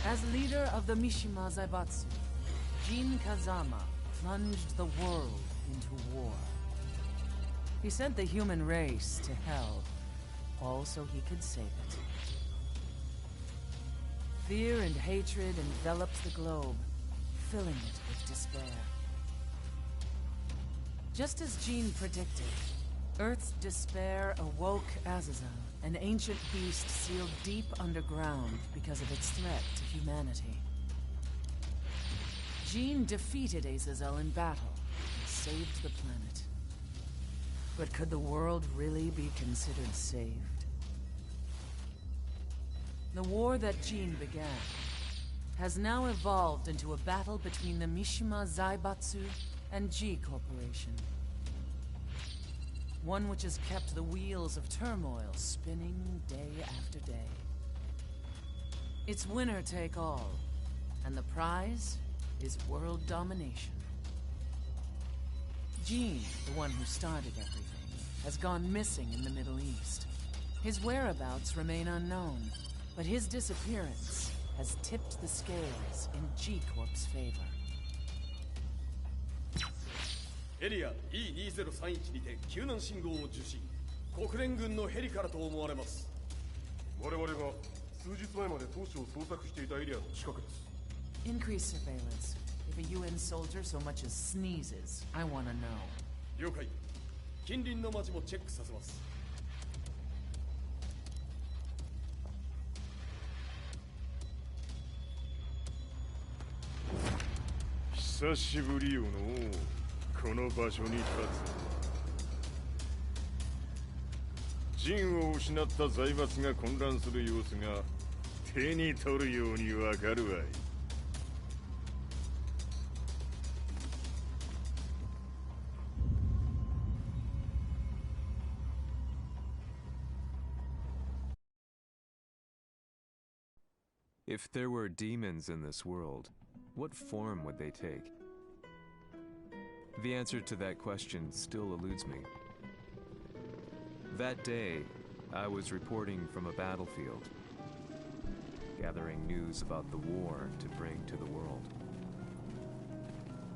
As leader of the Mishima Zaibatsu, Jin Kazama plunged the world into war. He sent the human race to hell, all so he could save it. Fear and hatred enveloped the globe, filling it with despair. Just as Jin predicted, Earth's despair awoke Azazel, an ancient beast sealed deep underground because of its threat to humanity. Jin defeated Azazel in battle and saved the planet. But could the world really be considered saved? The war that Jin began has now evolved into a battle between the Mishima Zaibatsu and G Corporation. One which has kept the wheels of turmoil spinning day after day. It's winner take all, and the prize is world domination. Jin, the one who started everything, has gone missing in the Middle East. His whereabouts remain unknown, but his disappearance has tipped the scales in G-Corp's favor. エリア E2031 にて救難信号を受信。国連軍のヘリからと思われます。我々が数日前まで当初を捜索していたエリアの近くです。Increase surveillance. If a UN soldier so much as sneezes, I want to know. 了解。近隣の町もチェックさせます。久しぶりよのこの場所に立つ。陣を失った財閥が混乱する様子が手に取るようにわかるわい。If there were demons in this world, what form would they take? The answer to that question still eludes me. That day, I was reporting from a battlefield, gathering news about the war to bring to the world.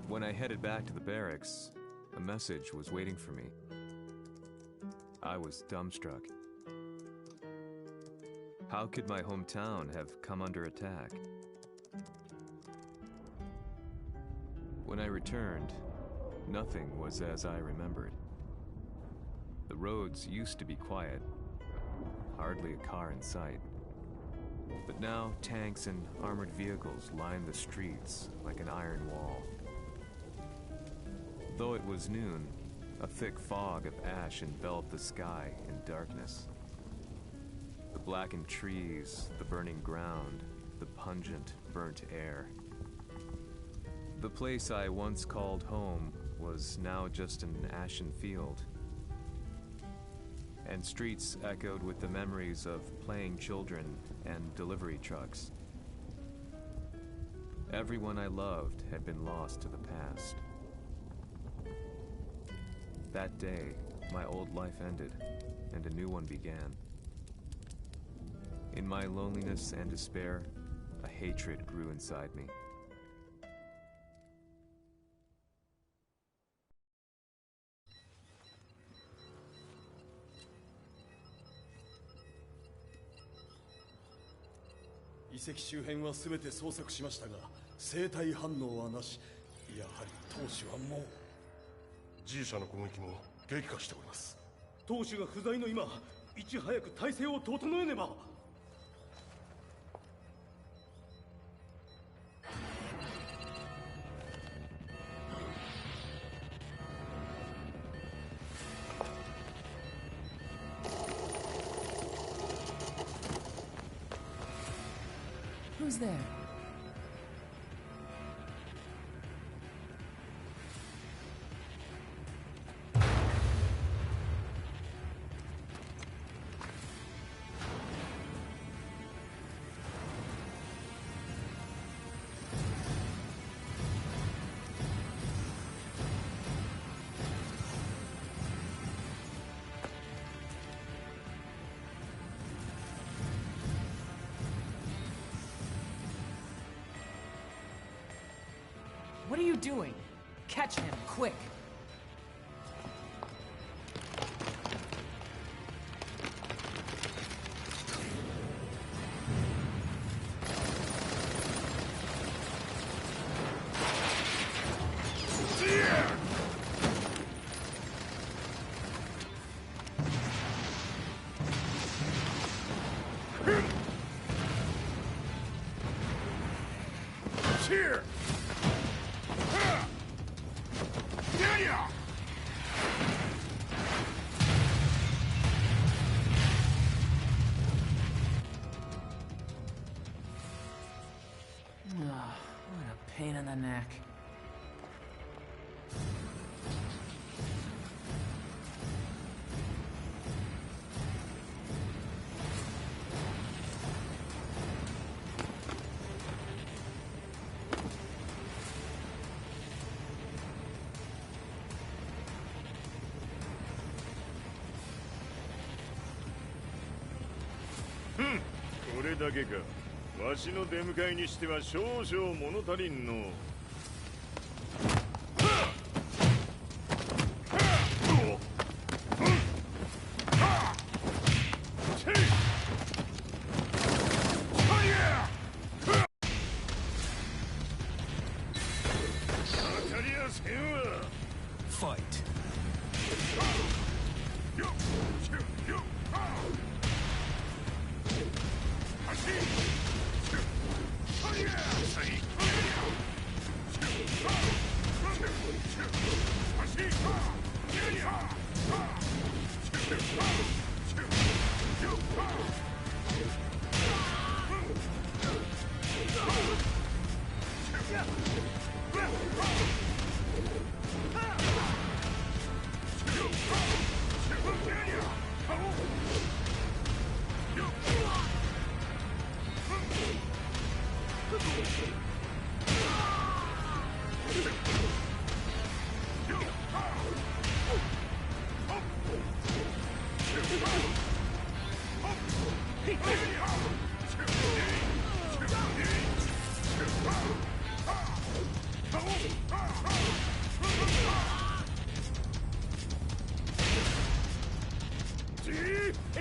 When I headed back to the barracks, a message was waiting for me. I was dumbstruck. How could my hometown have come under attack? When I returned, nothing was as I remembered. The roads used to be quiet, hardly a car in sight. But now tanks and armored vehicles lined the streets like an iron wall. Though it was noon, a thick fog of ash enveloped the sky in darkness. The blackened trees, the burning ground, the pungent, burnt air. The place I once called home was now just an ashen field, and streets echoed with the memories of playing children and delivery trucks. Everyone I loved had been lost to the past. That day, my old life ended, and a new one began. In my loneliness and despair, a hatred grew inside me.遺跡周辺は全て捜索しましたが、生体反応はなし。やはり当主はもう。G 社の攻撃も激化しております。当主が不在の今、いち早く体制を整えねば。Who's there? What are you doing? Catch him, quick! Here! What a pain in the neck. Hmm. これだけか。わしの出迎えにしては少々物足りんの。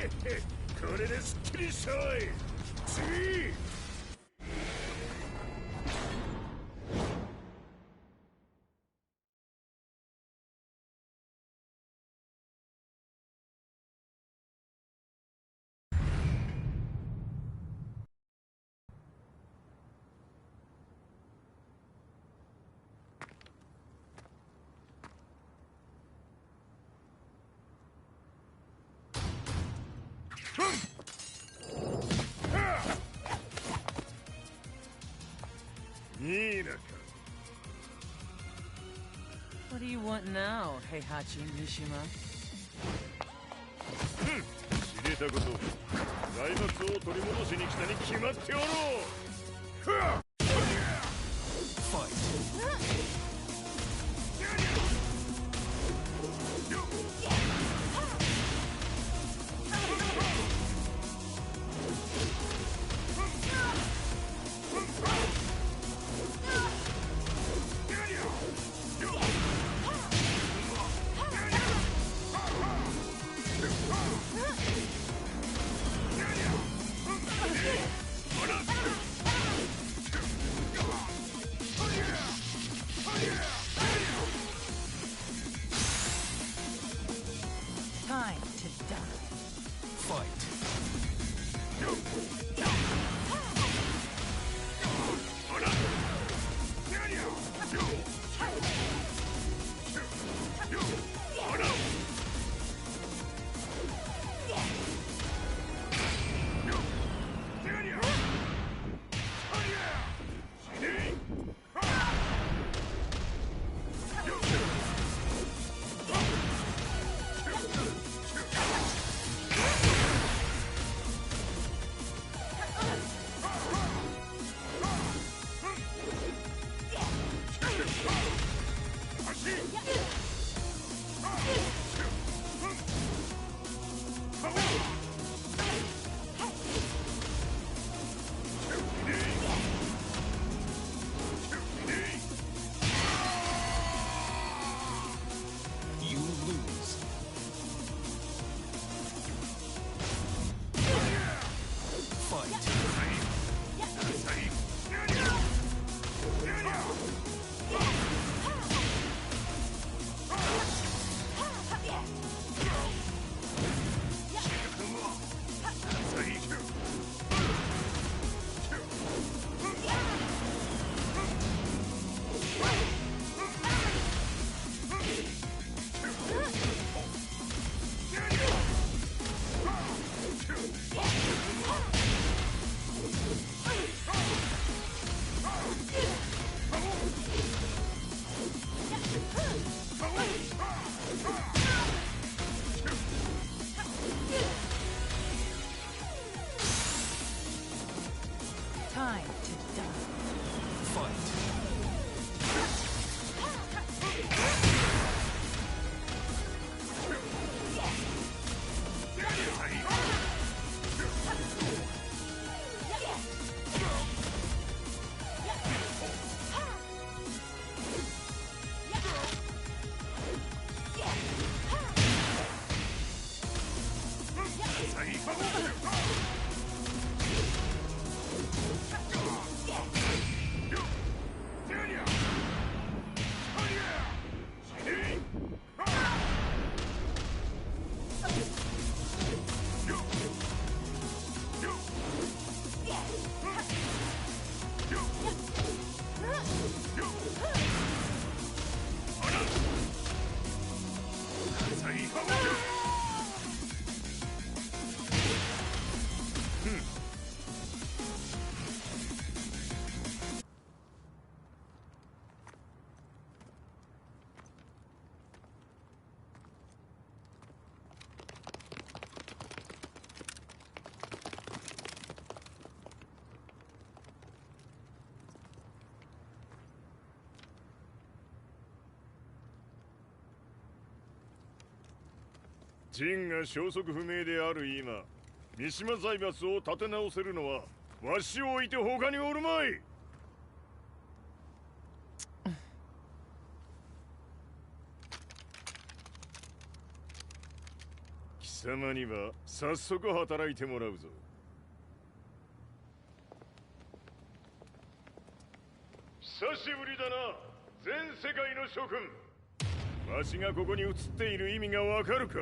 これですっきりしたわい。次。What do you want now, Heihachi Mishima? 知れたこと、財閥を取り戻しに来たに決まっておろう。Time to die. Fight. Time to die. Fight.陣が消息不明である今、三島財閥を立て直せるのはわしを置いて他におるまい。貴貴様には早速働いてもらうぞ。久しぶりだな、全世界の諸君。わしがここに映っている意味がわかるか。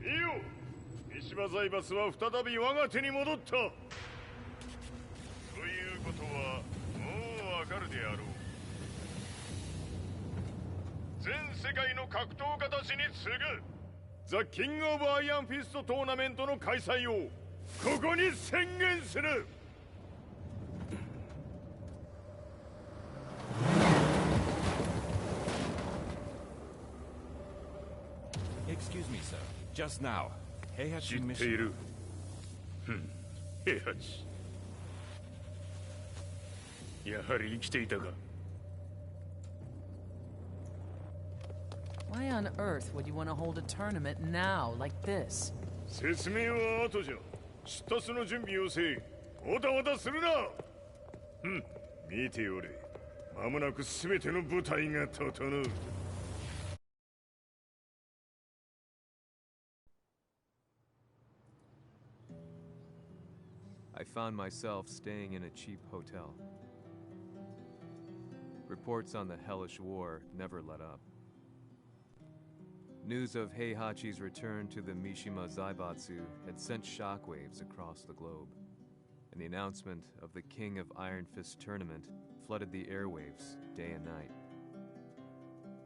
いいよ、三島財閥は再び我が手に戻った。ということはもうわかるであろう。全世界の格闘家たちに次ぐザ・キング・オブ・アイアンフィストトーナメントの開催をここに宣言する。Excuse me, sir. Just now, 知っている。平八。やはり生きていたか。Why on earth would you want to hold a tournament now, like this? 説明は後じゃ。出立の準備をせい。おたわたするな。見ておれ。間もなく全ての部隊が整う。I found myself staying in a cheap hotel. Reports on the hellish war never let up. News of Heihachi's return to the Mishima Zaibatsu had sent shockwaves across the globe, and the announcement of the King of Iron Fist tournament flooded the airwaves day and night.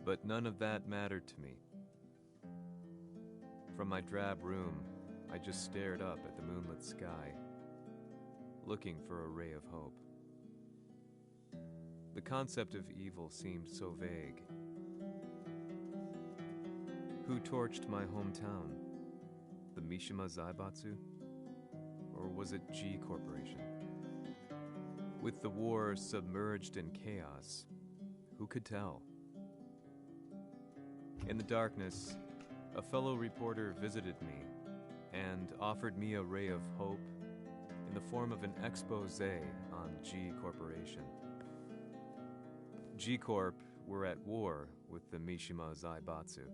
But none of that mattered to me. From my drab room, I just stared up at the moonlit sky, looking for a ray of hope. The concept of evil seemed so vague. Who torched my hometown? The Mishima Zaibatsu? Or was it G Corporation? With the war submerged in chaos, who could tell? In the darkness, a fellow reporter visited me and offered me a ray of hope in the form of an expose on G Corporation. G Corp were at war with the Mishima Zaibatsu,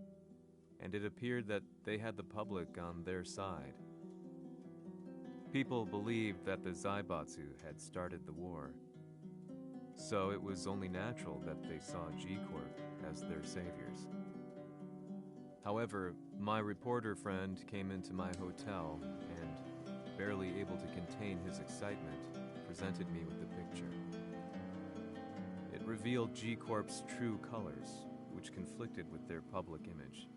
and it appeared that they had the public on their side. People believed that the Zaibatsu had started the war, so it was only natural that they saw G Corp as their saviors. However, my reporter friend came into my hotel and, barely able to contain his excitement, presented me with the picture. It revealed G Corp's true colors, which conflicted with their public image.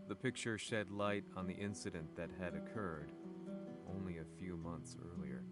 The picture shed light on the incident that had occurred only a few months earlier.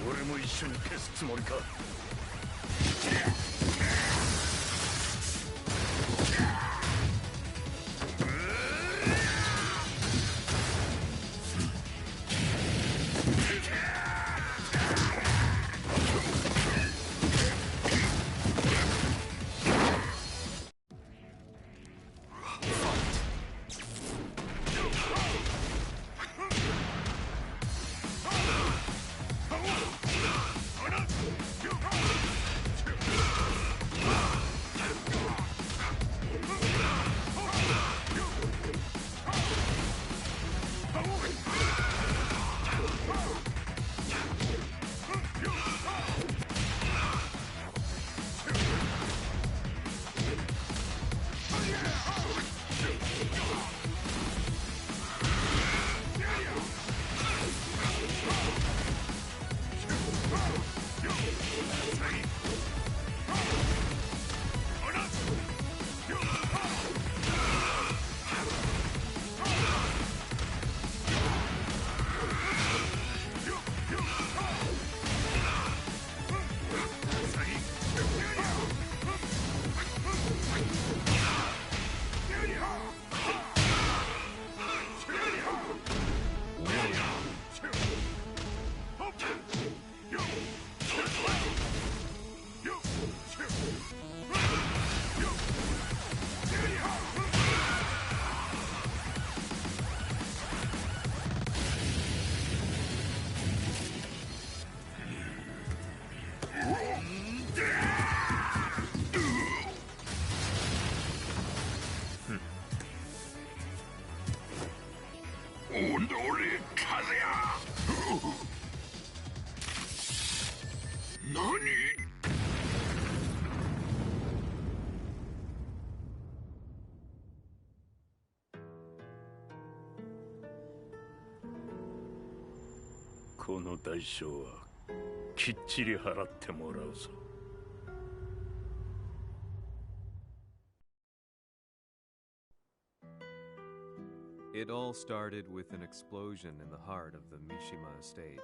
俺も一緒に消すつもりか。この代償はきっちり払ってもらうぞ。It all started with an explosion in the heart of the Mishima estate.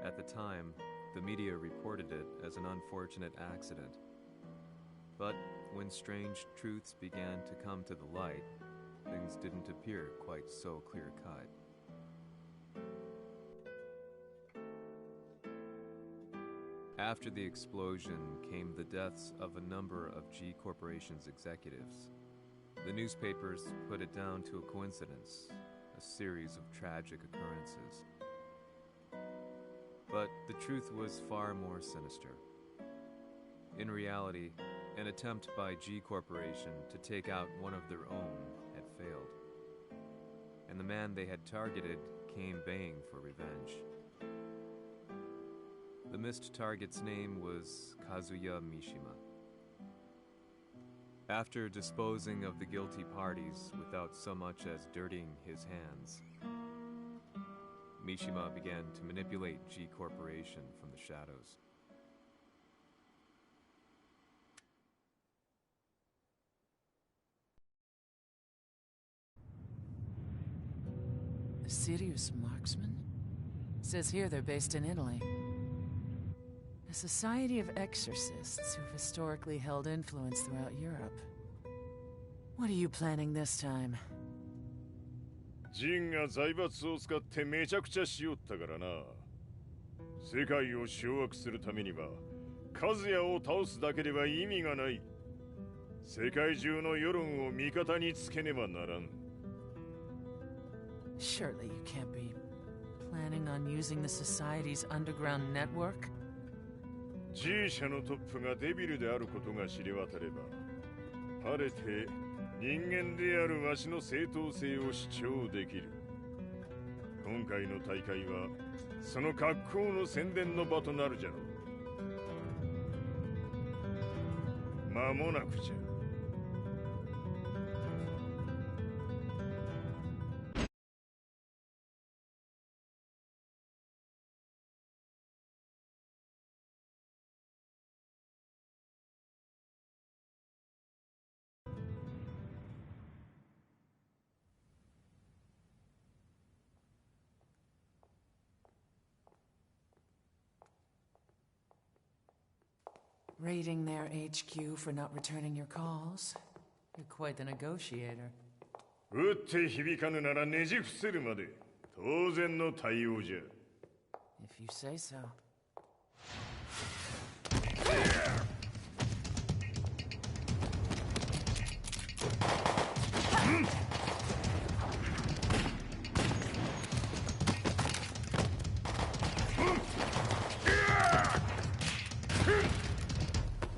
At the time, the media reported it as an unfortunate accident. But when strange truths began to come to the light, things didn't appear quite so clear-cut. After the explosion came the deaths of a number of G Corporation's executives. The newspapers put it down to a coincidence, a series of tragic occurrences. But the truth was far more sinister. In reality, an attempt by G Corporation to take out one of their own had failed. And the man they had targeted came baying for revenge. The missed target's name was Kazuya Mishima. After disposing of the guilty parties without so much as dirtying his hands, Mishima began to manipulate G Corporation from the shadows. A serious marksman? Says here they're based in Italy. A society of exorcists who've historically held influence throughout Europe. What are you planning this time? ジンが財閥を使ってめちゃくちゃしよったからな。世界を掌握するためには、カズヤを倒すだけでは意味がない。世界中の世論を味方につけねばならん。Surely you can't be planning on using the society's underground network? G 社のトップがデビルであることが知れ渡れば、晴れて人間であるわしの正当性を主張できる。今回の大会はその格好の宣伝の場となるじゃろう。間もなくじゃ。Raiding their HQ for not returning your calls. You're quite the negotiator. 撃って響かぬならねじ伏せるまで当然の対応じゃ。 If you say so.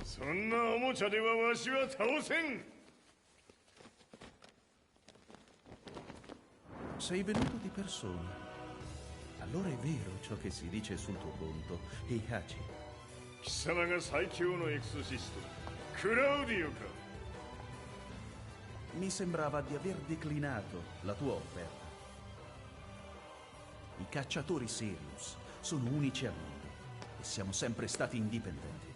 そんなおもちゃではわしは倒せん。 Sei venuto di persona. Allora è vero ciò che si dice sul tuo conto, Heihachi. 貴様が最強のエクソシスト、クラウディオか。 Mi sembrava di aver declinato la tua offerta. I cacciatori Sirius sono unici al mondo e siamo sempre stati indipendenti.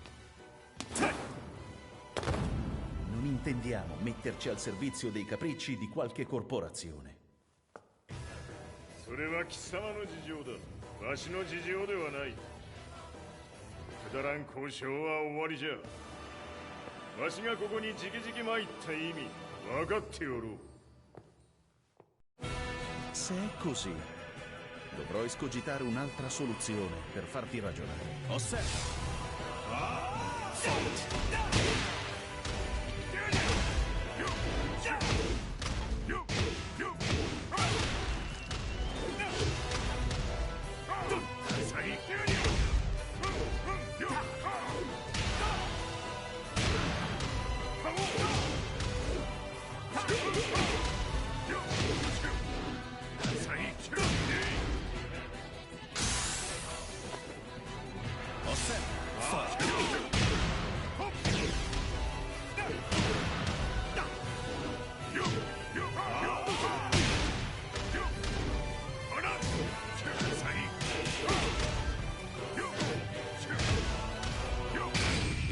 Non intendiamo metterci al servizio dei capricci di qualche corporazione. それは貴様の事情だ。わしの事情ではない。くだらん交渉は終わりじゃ。わしがここに直々参った意味分かっておろう。 Se è così, dovrò escogitare un'altra soluzione per farti ragionare. Osserva!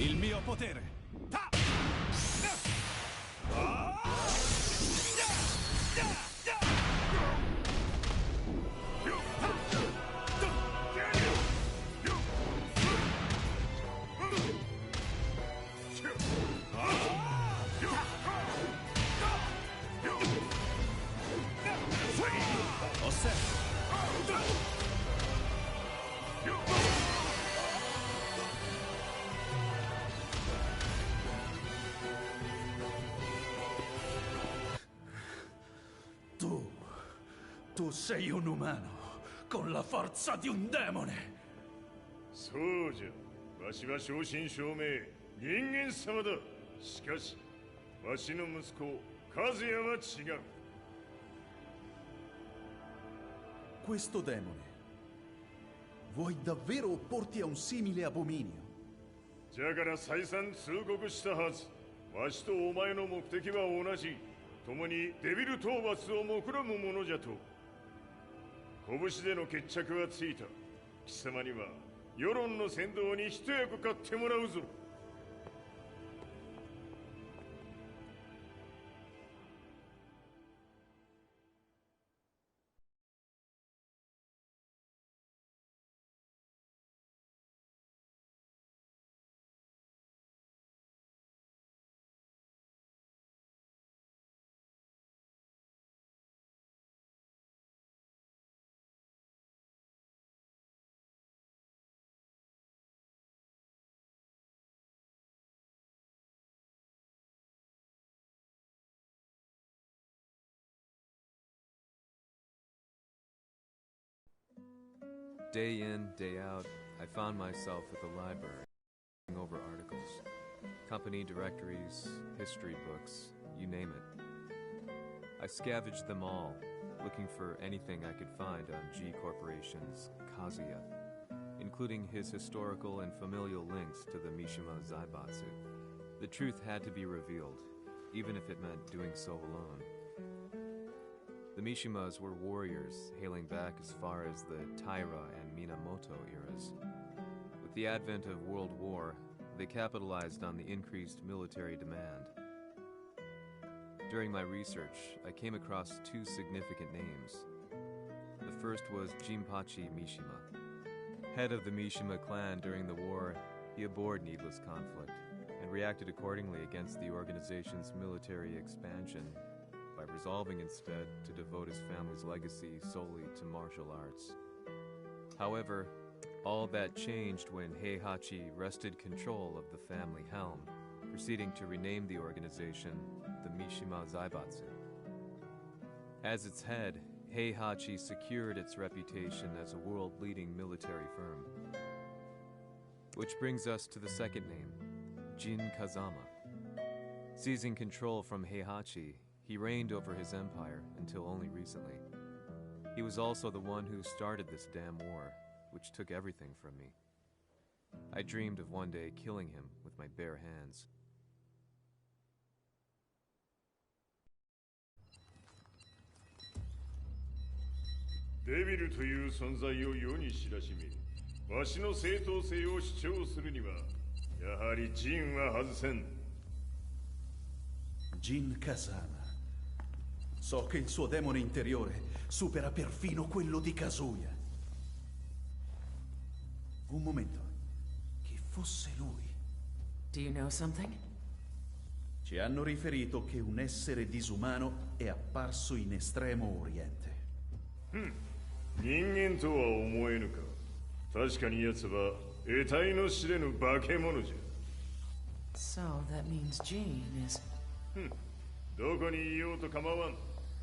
Il mio potere! Tu sei un umano, con la forza di un demone! そうじゃ。わしは正真正銘人間様だ。しかしわしの息子和也は違う。 Questo demone, vuoi davvero opporti a un simile abominio? じゃから再三通告したはず。わしとお前の目的は同じ。共にデビル討伐を目論むものじゃと。拳での決着はついた。貴様には世論の先導に一役買ってもらうぞ。 Day in, day out, I found myself at the library, going over articles, company directories, history books, you name it. I scavenged them all, looking for anything I could find on G Corporation's Kazuya, including his historical and familial links to the Mishima Zaibatsu. The truth had to be revealed, even if it meant doing so alone. The Mishimas were warriors hailing back as far as the Taira and Minamoto eras. With the advent of World War, they capitalized on the increased military demand. During my research, I came across two significant names. The first was Jinpachi Mishima. Head of the Mishima clan during the war, he abhorred needless conflict and reacted accordingly against the organization's military expansion by resolving instead to devote his family's legacy solely to martial arts. However, all that changed when Heihachi wrested control of the family helm, proceeding to rename the organization the Mishima Zaibatsu. As its head, Heihachi secured its reputation as a world-leading military firm. Which brings us to the second name, Jin Kazama. Seizing control from Heihachi, he reigned over his empire until only recently. He was also the one who started this damn war, which took everything from me. I dreamed of one day killing him with my bare hands. Devil という存在を世に知らしめ、わしの正当性を主張するには、やはりジンは外せん。Jin Kazama. So che il suo demone interiore supera perfino quello di Kazuya. Un momento. Chi fosse lui? Do you know something? Ci hanno riferito che un essere disumano è apparso in Estremo Oriente. 人間とは思えぬか。確かに奴は得体の知れぬ化け物じゃ。So that means Jean is... どこにいようと構わん。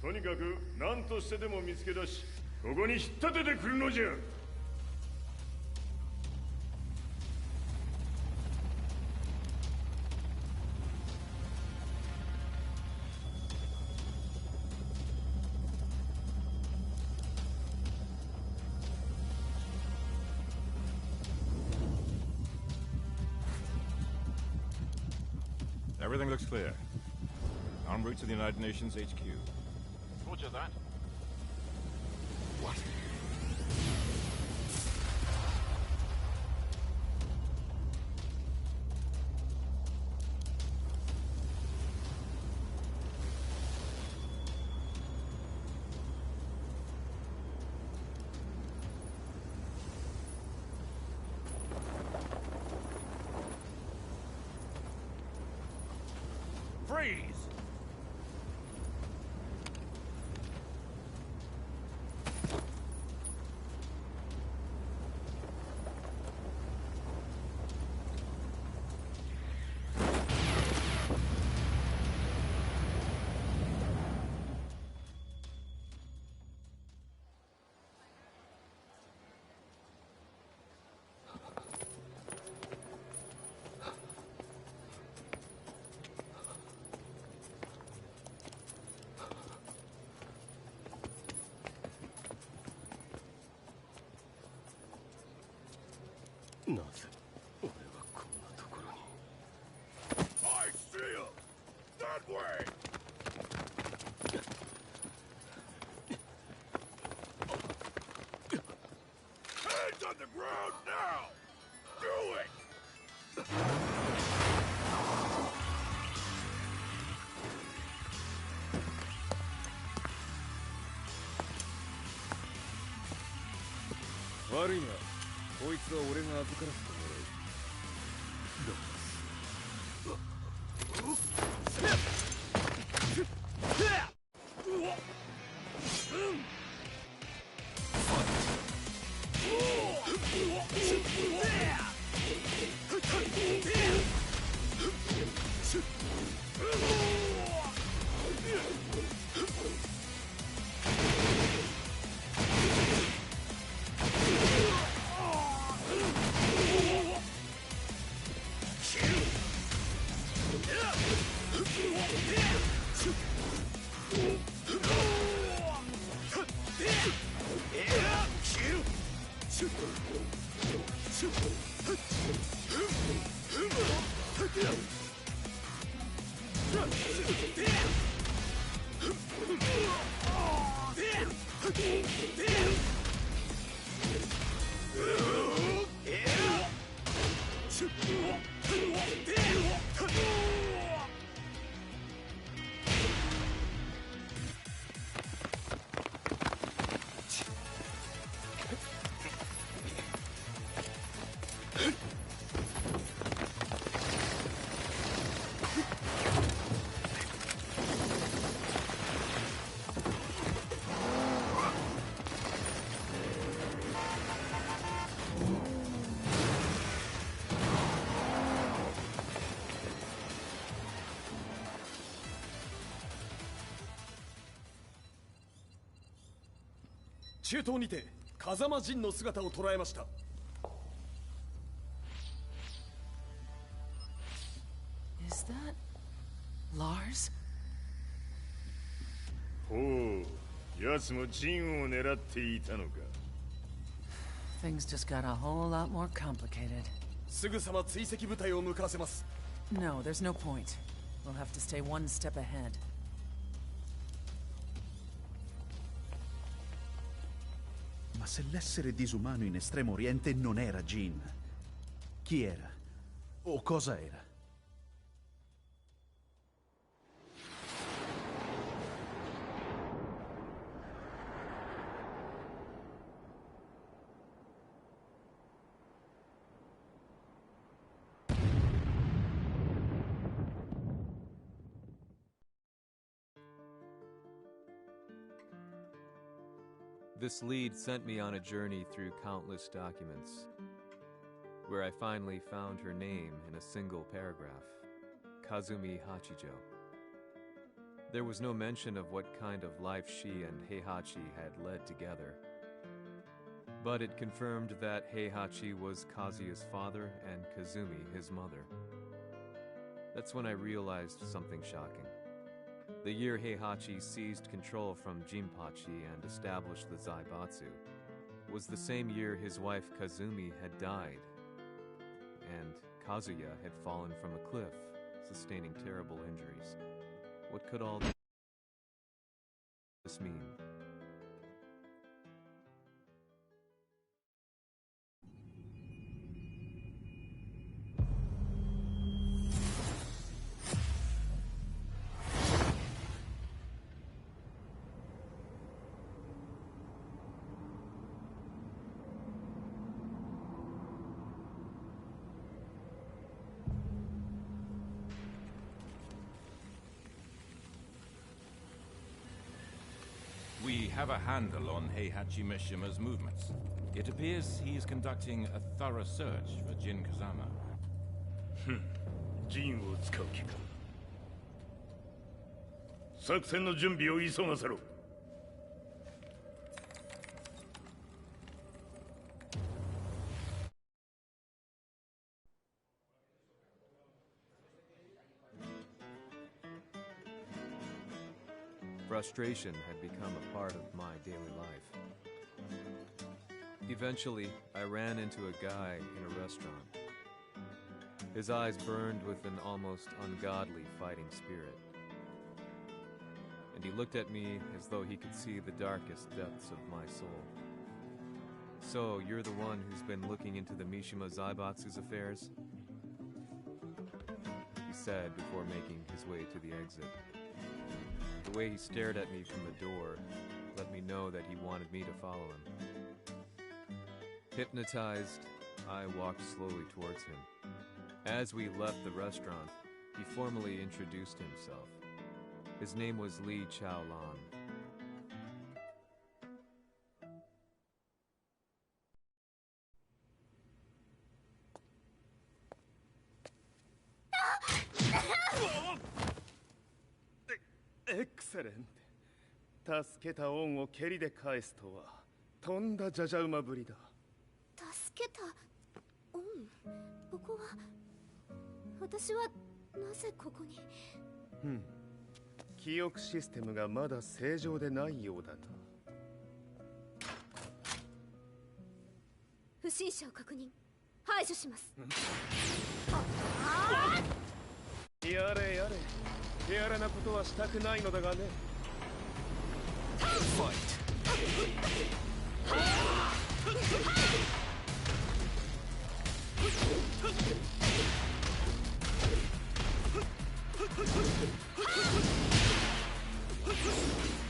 とにかく何としてでも見つけ出し、ここに引っ立ててくるのじゃ。Everything looks clear. En route to the United Nations HQ. Roger that. What? Freeze! I see him! That way! Hands on the ground now! Do it! Worry not. こいつは俺が預からせてもらう。中東にて風間陣の姿を捉えました。Is that Lars? ほう、奴もジンを狙っていたのか。Things just got a whole lot more complicated. すぐさま追跡部隊を向かわせます。No, there's no point. We'll have to stay one step ahead. Ma se l'essere disumano in Estremo Oriente non era Jin, chi era? O cosa era? This lead sent me on a journey through countless documents, where I finally found her name in a single paragraph, Kazumi Hachijo. There was no mention of what kind of life she and Heihachi had led together, but it confirmed that Heihachi was Kazuya's father and Kazumi his mother. That's when I realized something shocking. The year Heihachi seized control from Jinpachi and established the Zaibatsu was the same year his wife Kazumi had died, and Kazuya had fallen from a cliff, sustaining terrible injuries. What could all this mean? We have a handle on Heihachi Mishima's movements. It appears he is conducting a thorough search for Jin Kazama. ジンを使う気か。作戦の準備を急がせろ。Frustration had become a part of my daily life. Eventually, I ran into a guy in a restaurant. His eyes burned with an almost ungodly fighting spirit. And he looked at me as though he could see the darkest depths of my soul. So, you're the one who's been looking into the Mishima Zaibatsu's affairs? He said before making his way to the exit. The way he stared at me from the door let me know that he wanted me to follow him. Hypnotized, I walked slowly towards him. As we left the restaurant, he formally introduced himself. His name was Li Chaolan. Excellent. 助けた恩を蹴りで返すとはとんだじゃじゃ馬ぶりだ。助けた恩？ここは私はなぜここに？記憶システムがまだ正常でないようだな。不審者を確認。排除します。やれやれ。手荒なことはしたくないのだがね。行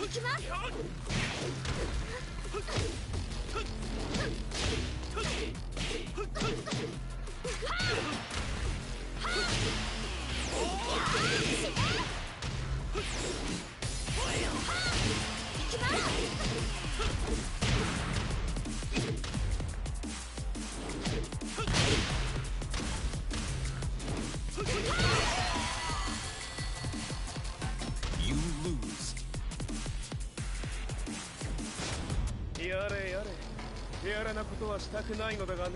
きます。らなことはしたくないのだがね。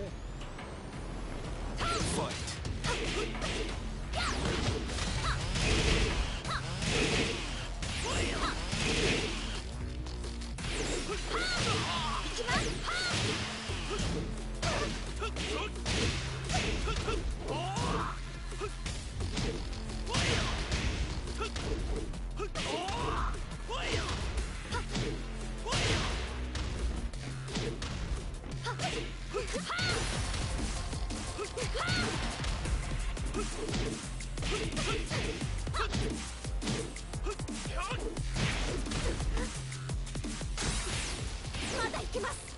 まだ行けます。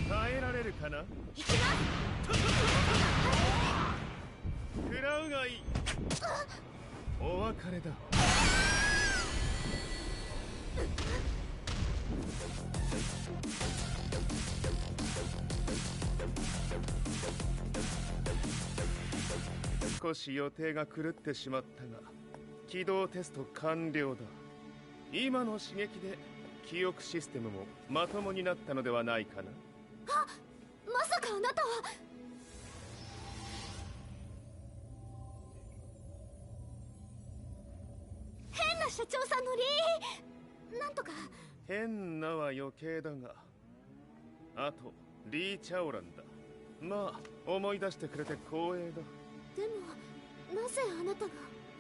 耐えられるかな。行きます。食らうがいい。お別れだ。少し予定が狂ってしまったが、起動テスト完了だ。今の刺激で記憶システムもまともになったのではないかな。あ、まさかあなたは。変な社長さんのなんとか。変なは余計だが、あとリー・チャオランだ。まあ思い出してくれて光栄だ。でもなぜあなたが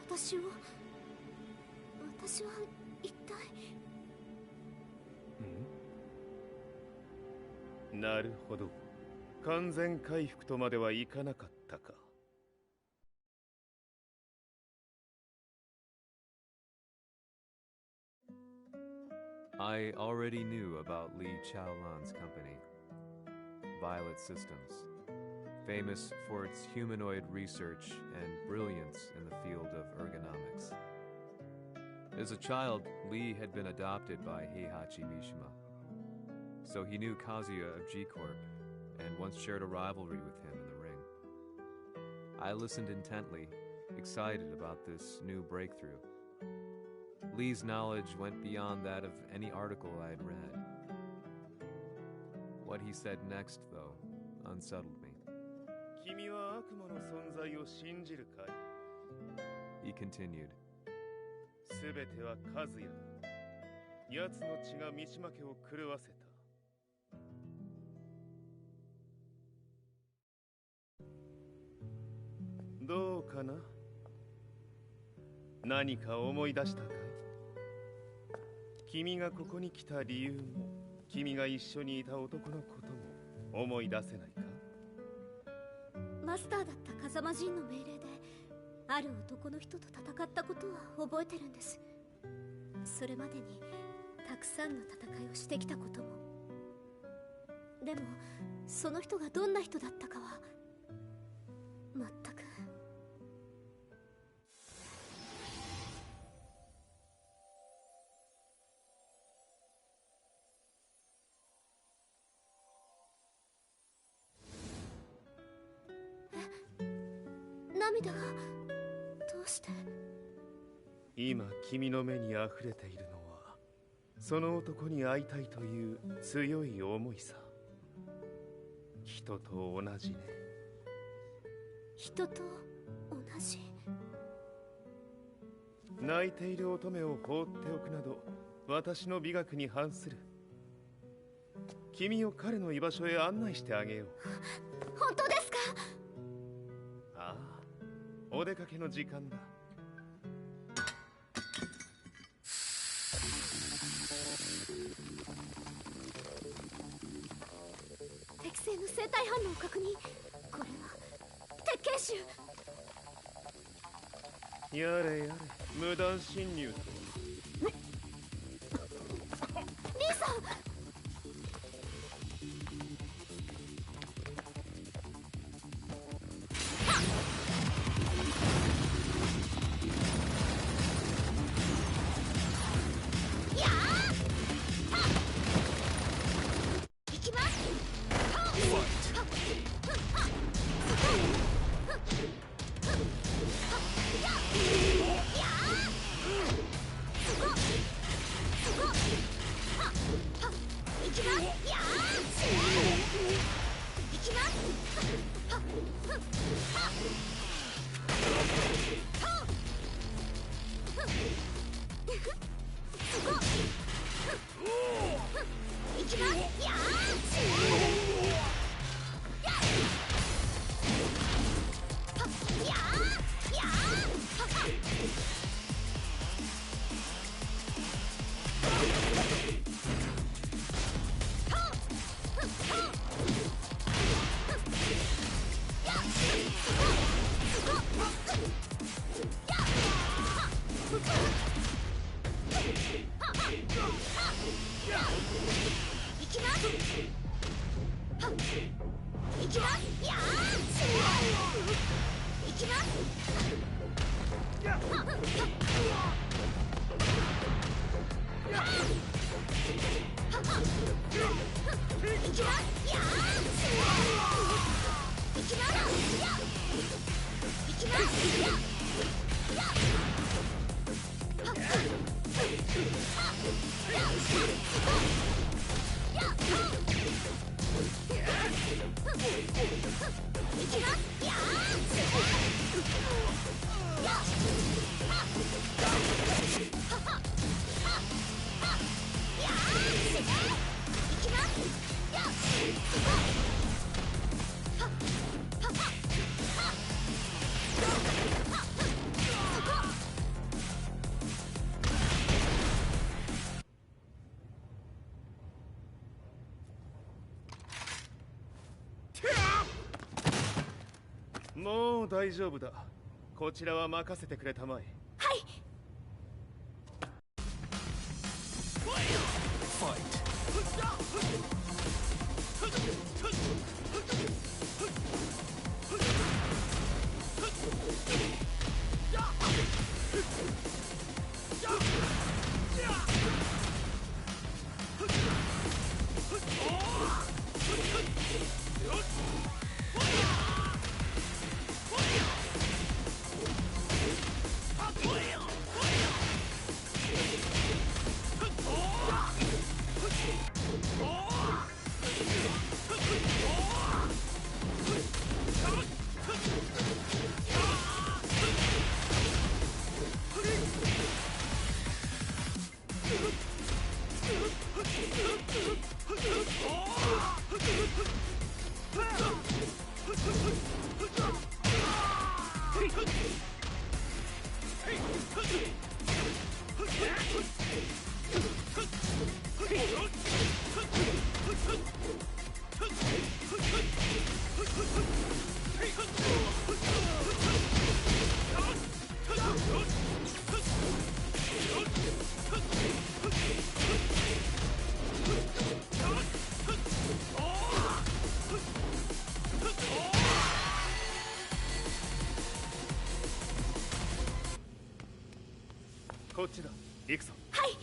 私は一体。なるほど、完全回復とまではいかなかったか。I already knew about Li Chaolan's company, Violet Systems, famous for its humanoid research and brilliance in the field of ergonomics. As a child, Li had been adopted by Heihachi Mishima, so he knew Kazuya of G-Corp and once shared a rivalry with him in the ring. I listened intently, excited about this new breakthrough. Li's knowledge went beyond that of any article I had read. What he said next, though, unsettled me. He continued. Doうかな？何か思い出したかい？君がここに来た理由も、君が一緒にいた男のことも思い出せないか？マスターだった風間陣の命令で、ある男の人と戦ったことは覚えてるんです。それまでにたくさんの戦いをしてきたことも。でもその人がどんな人だったかは全く。涙がどうして？今君の目にあふれているのは、その男に会いたいという強い思いさ。人と同じね。人と同じ？泣いている乙女を放っておくなど、私の美学に反する。君を彼の居場所へ案内してあげよう。本当ですか？ああ、お出かけの時間だ。適正の生体反応を確認。これは鉄拳シュ。やれやれ、無断侵入と。リーさん。もう大丈夫だ。こちらは任せてくれたまえ。はい。こっちだ。行くぞ。はい。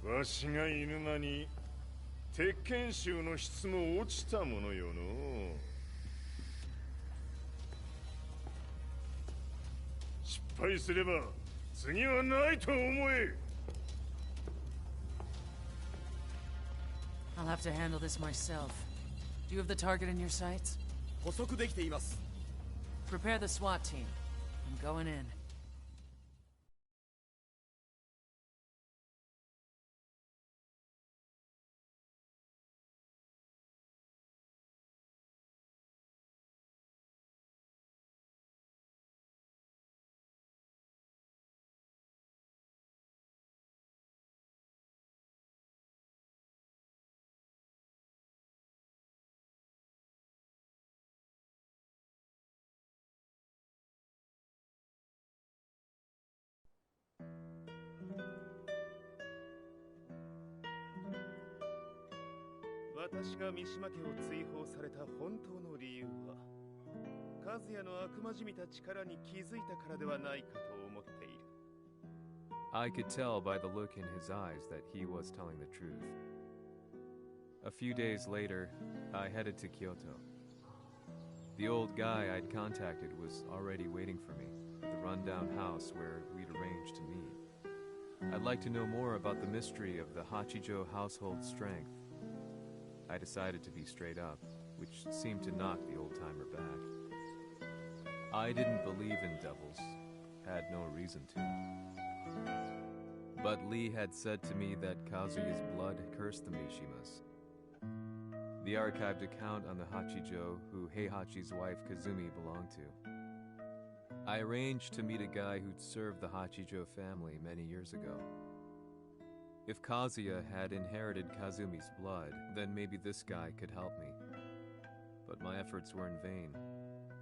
わしが犬間に鉄拳衆の質も落ちたものよの。失敗すれば次はないと思え。I'll have to handle this myself. Do you have the target in your sights? 捕捉できています。 Prepare the SWAT team. I'm going in. 私が三島家を追放された本当の理由は和也の悪魔じみた力に気づいたからではないかと思っている。 I could tell by the look in his eyes that he was telling the truth. A few days later, I headed to Kyoto. The old guy I'd contacted was already waiting for me at the rundown house where we'd arranged to meet. I'd like to know more about the mystery of the Hachijo household strength. I decided to be straight up, which seemed to knock the old-timer back. I didn't believe in devils, had no reason to. But Lee had said to me that Kazuya's blood cursed the Mishimas. The archived account on the Hachijo who Heihachi's wife Kazumi belonged to. I arranged to meet a guy who'd served the Hachijo family many years ago. If Kazuya had inherited Kazumi's blood, then maybe this guy could help me. But my efforts were in vain.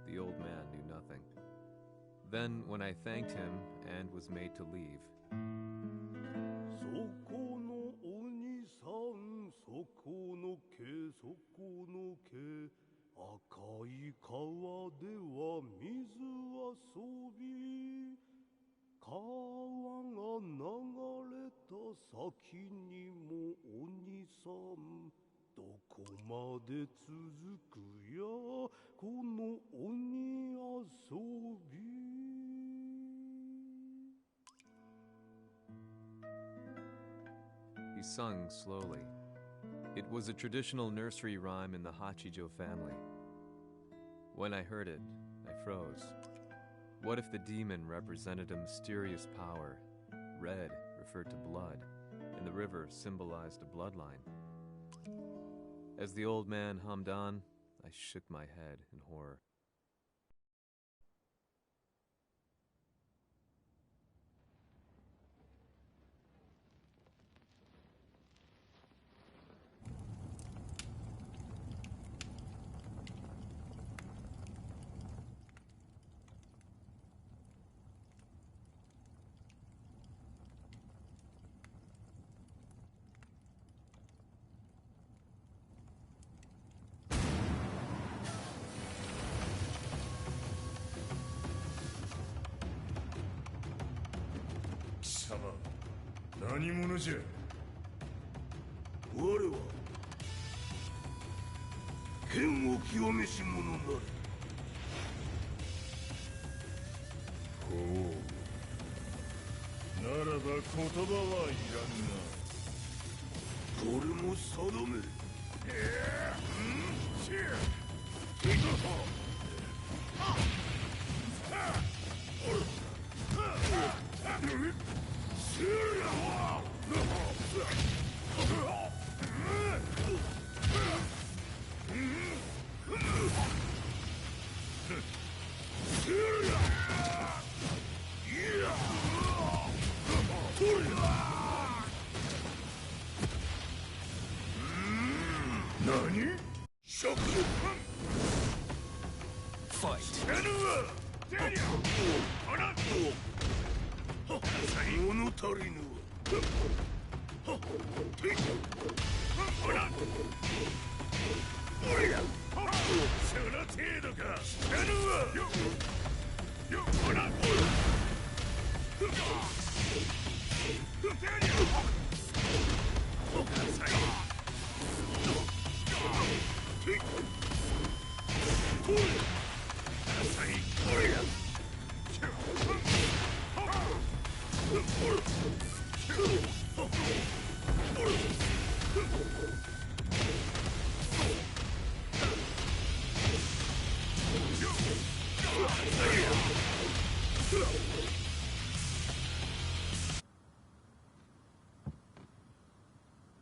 The old man knew nothing. Then, when I thanked him and was made to leave, he sung slowly. It was a traditional nursery rhyme in the Hachijo family. When I heard it, I froze. What if the demon represented a mysterious power? Red referred to blood, and the river symbolized a bloodline. As the old man hummed on, I shook my head in horror.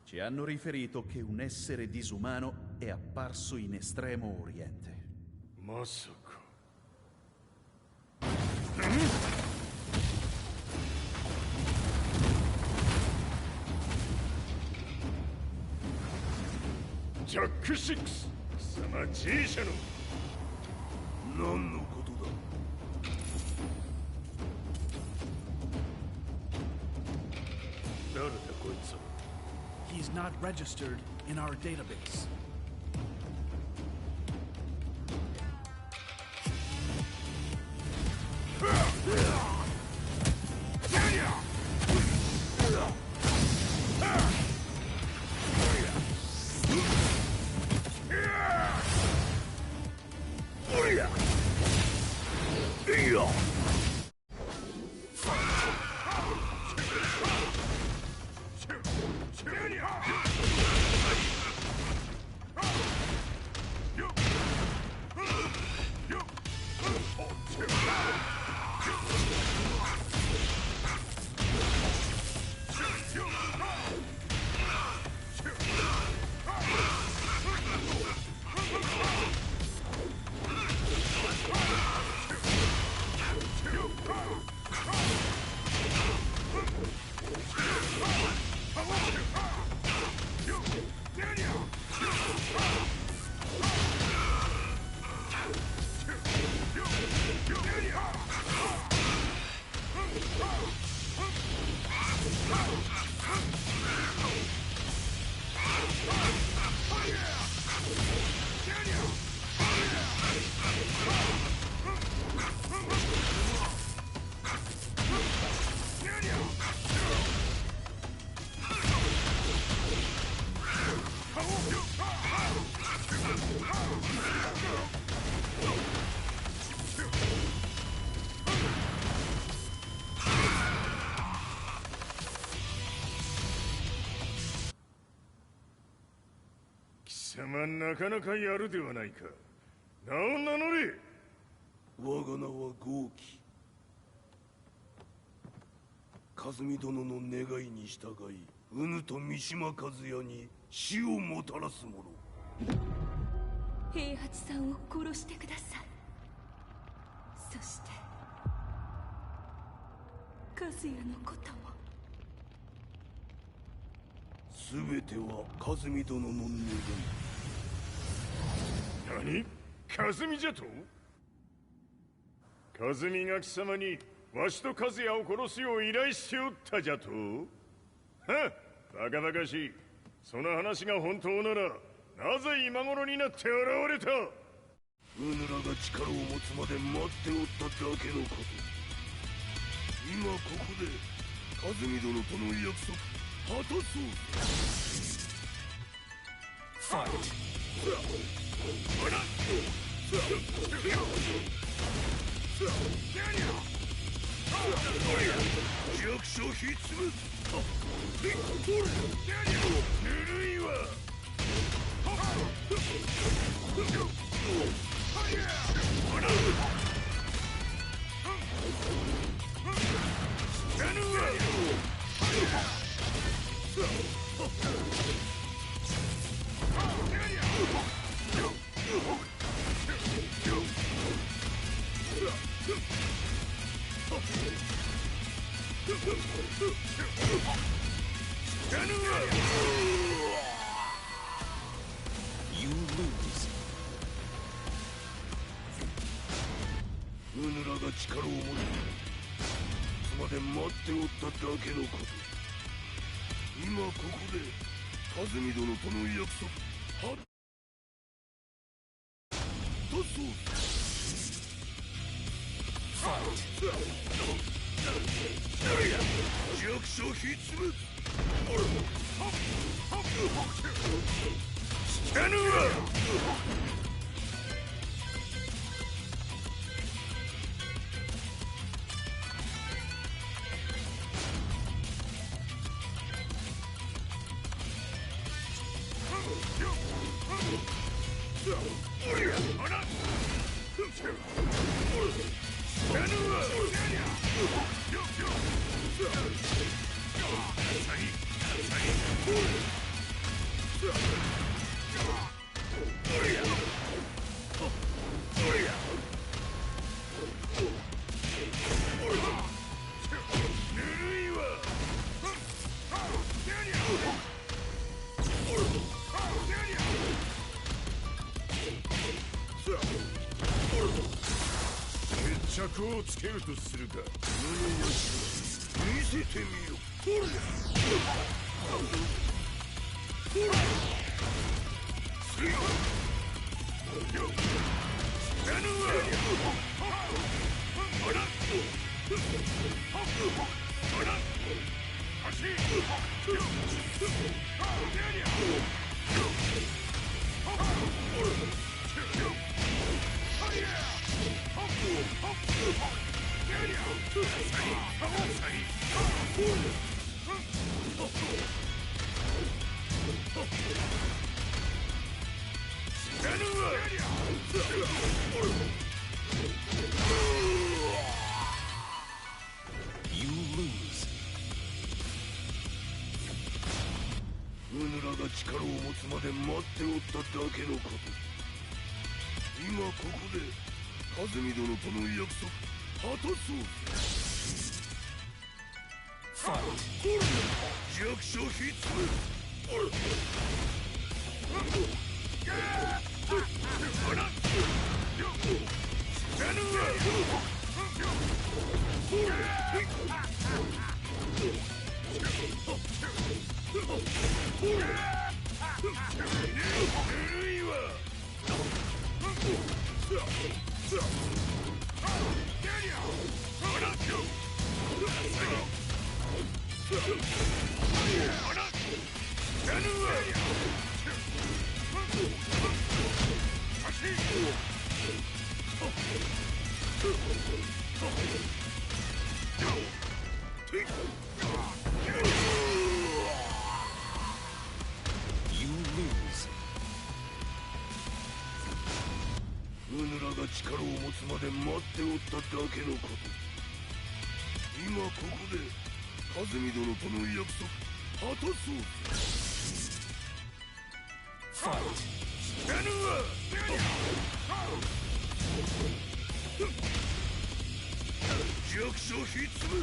Ci hanno riferito che un essere disumano è apparso in Estremo Oriente. Masaka. ジャック6、貴様 G 社の何のことだ。誰だこいつは。 He's is not registered in our database.なかなかやるではないか。名を名乗れ。我が名は豪輝。和美殿の願いに従い、うぬと三島和也に死をもたらす者。平八さんを殺してください。そして和也のことも。全ては和美殿の願い。何？和美じゃと？和美が貴様にわしと和也を殺すよう依頼しておったじゃと？はっ、バカバカしい。その話が本当ならなぜ今頃になって現れた？うぬらが力を持つまで待っておっただけのこと。今ここで和美殿との約束果たそう。ファイト。弱小ひっつぶ。ぬるいわ。You lose. うぬらが力を持つまで待っておっただけのこと。今ここで和美殿との約束果たそう。弱小ひっつぶ。下ぬわ。決着をつけるとするか。見せてみよ。力を持つまで待っておっただけのこと。今ここで風見殿との約束果たそう。弱者ひつめ。力を持つまで待っておっただけのこと。今ここで風見殿との約束果たそう。弱者ひつめ。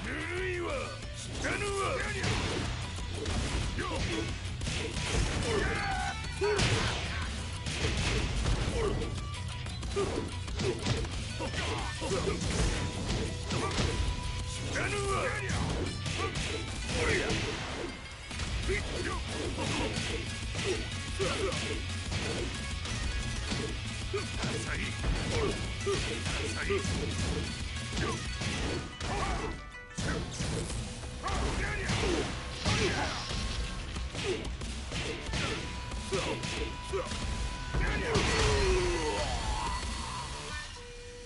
ぬるいわ。知らぬわ。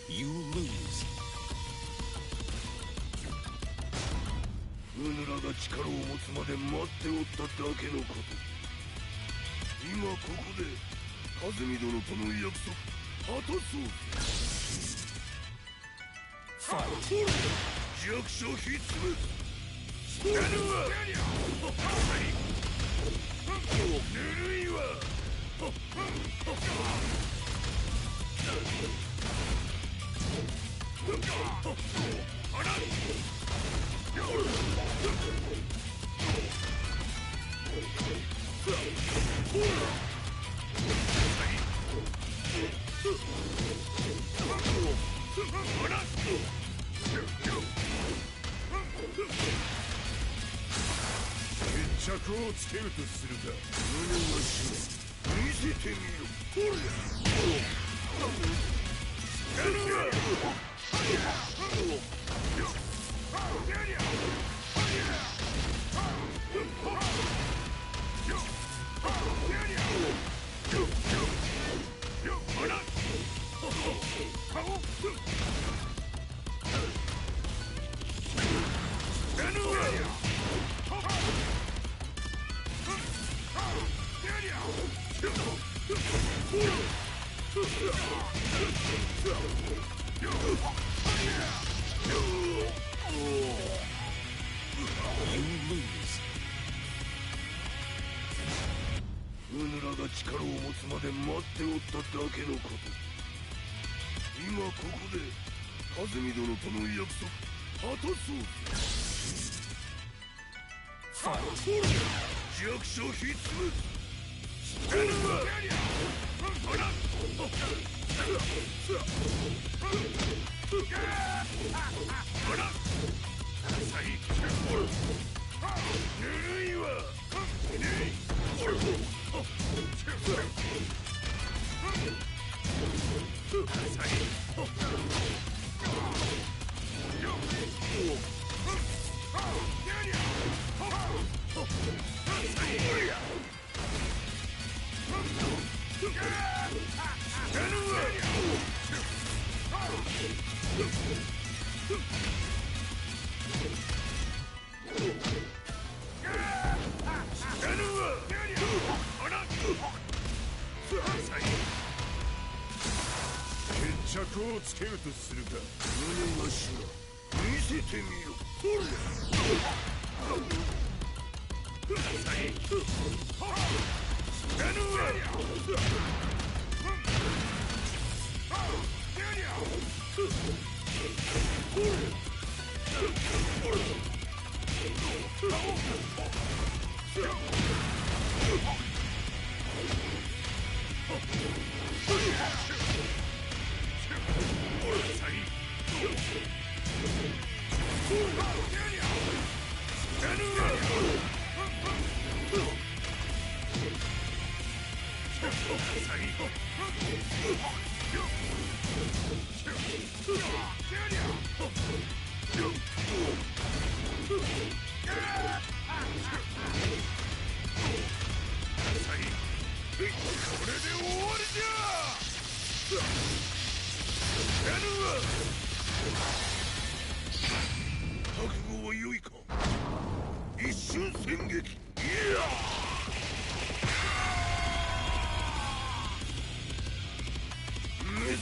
You lose. うぬらが力を持つまで待っておっただけのこと。今ここで風見殿との約束果たそう。弱者ひつめ。知らぬわ。ぬるいわ。決着をつけるとするか。胸はし見せてみろ。うぬらが力を持つまで待っておっただけのこと。今ここで風見殿との約束果たそう。弱者ひつめ。知らぬわ。決着をつけるとするか。胸がしら見せてみよ。ほれ覚悟は良いか。一瞬戦撃。いやメス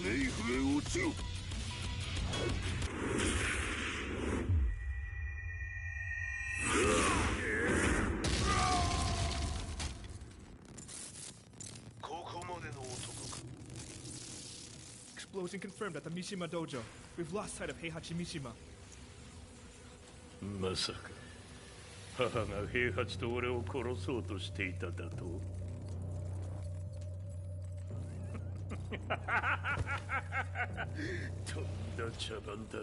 ネイフへ落ちよ。Explosion confirmed at the Mishima Dojo. We've lost sight of Heihachi Mishima. まさか母が平八と俺を殺そうとしていただと。とんだ茶番だ。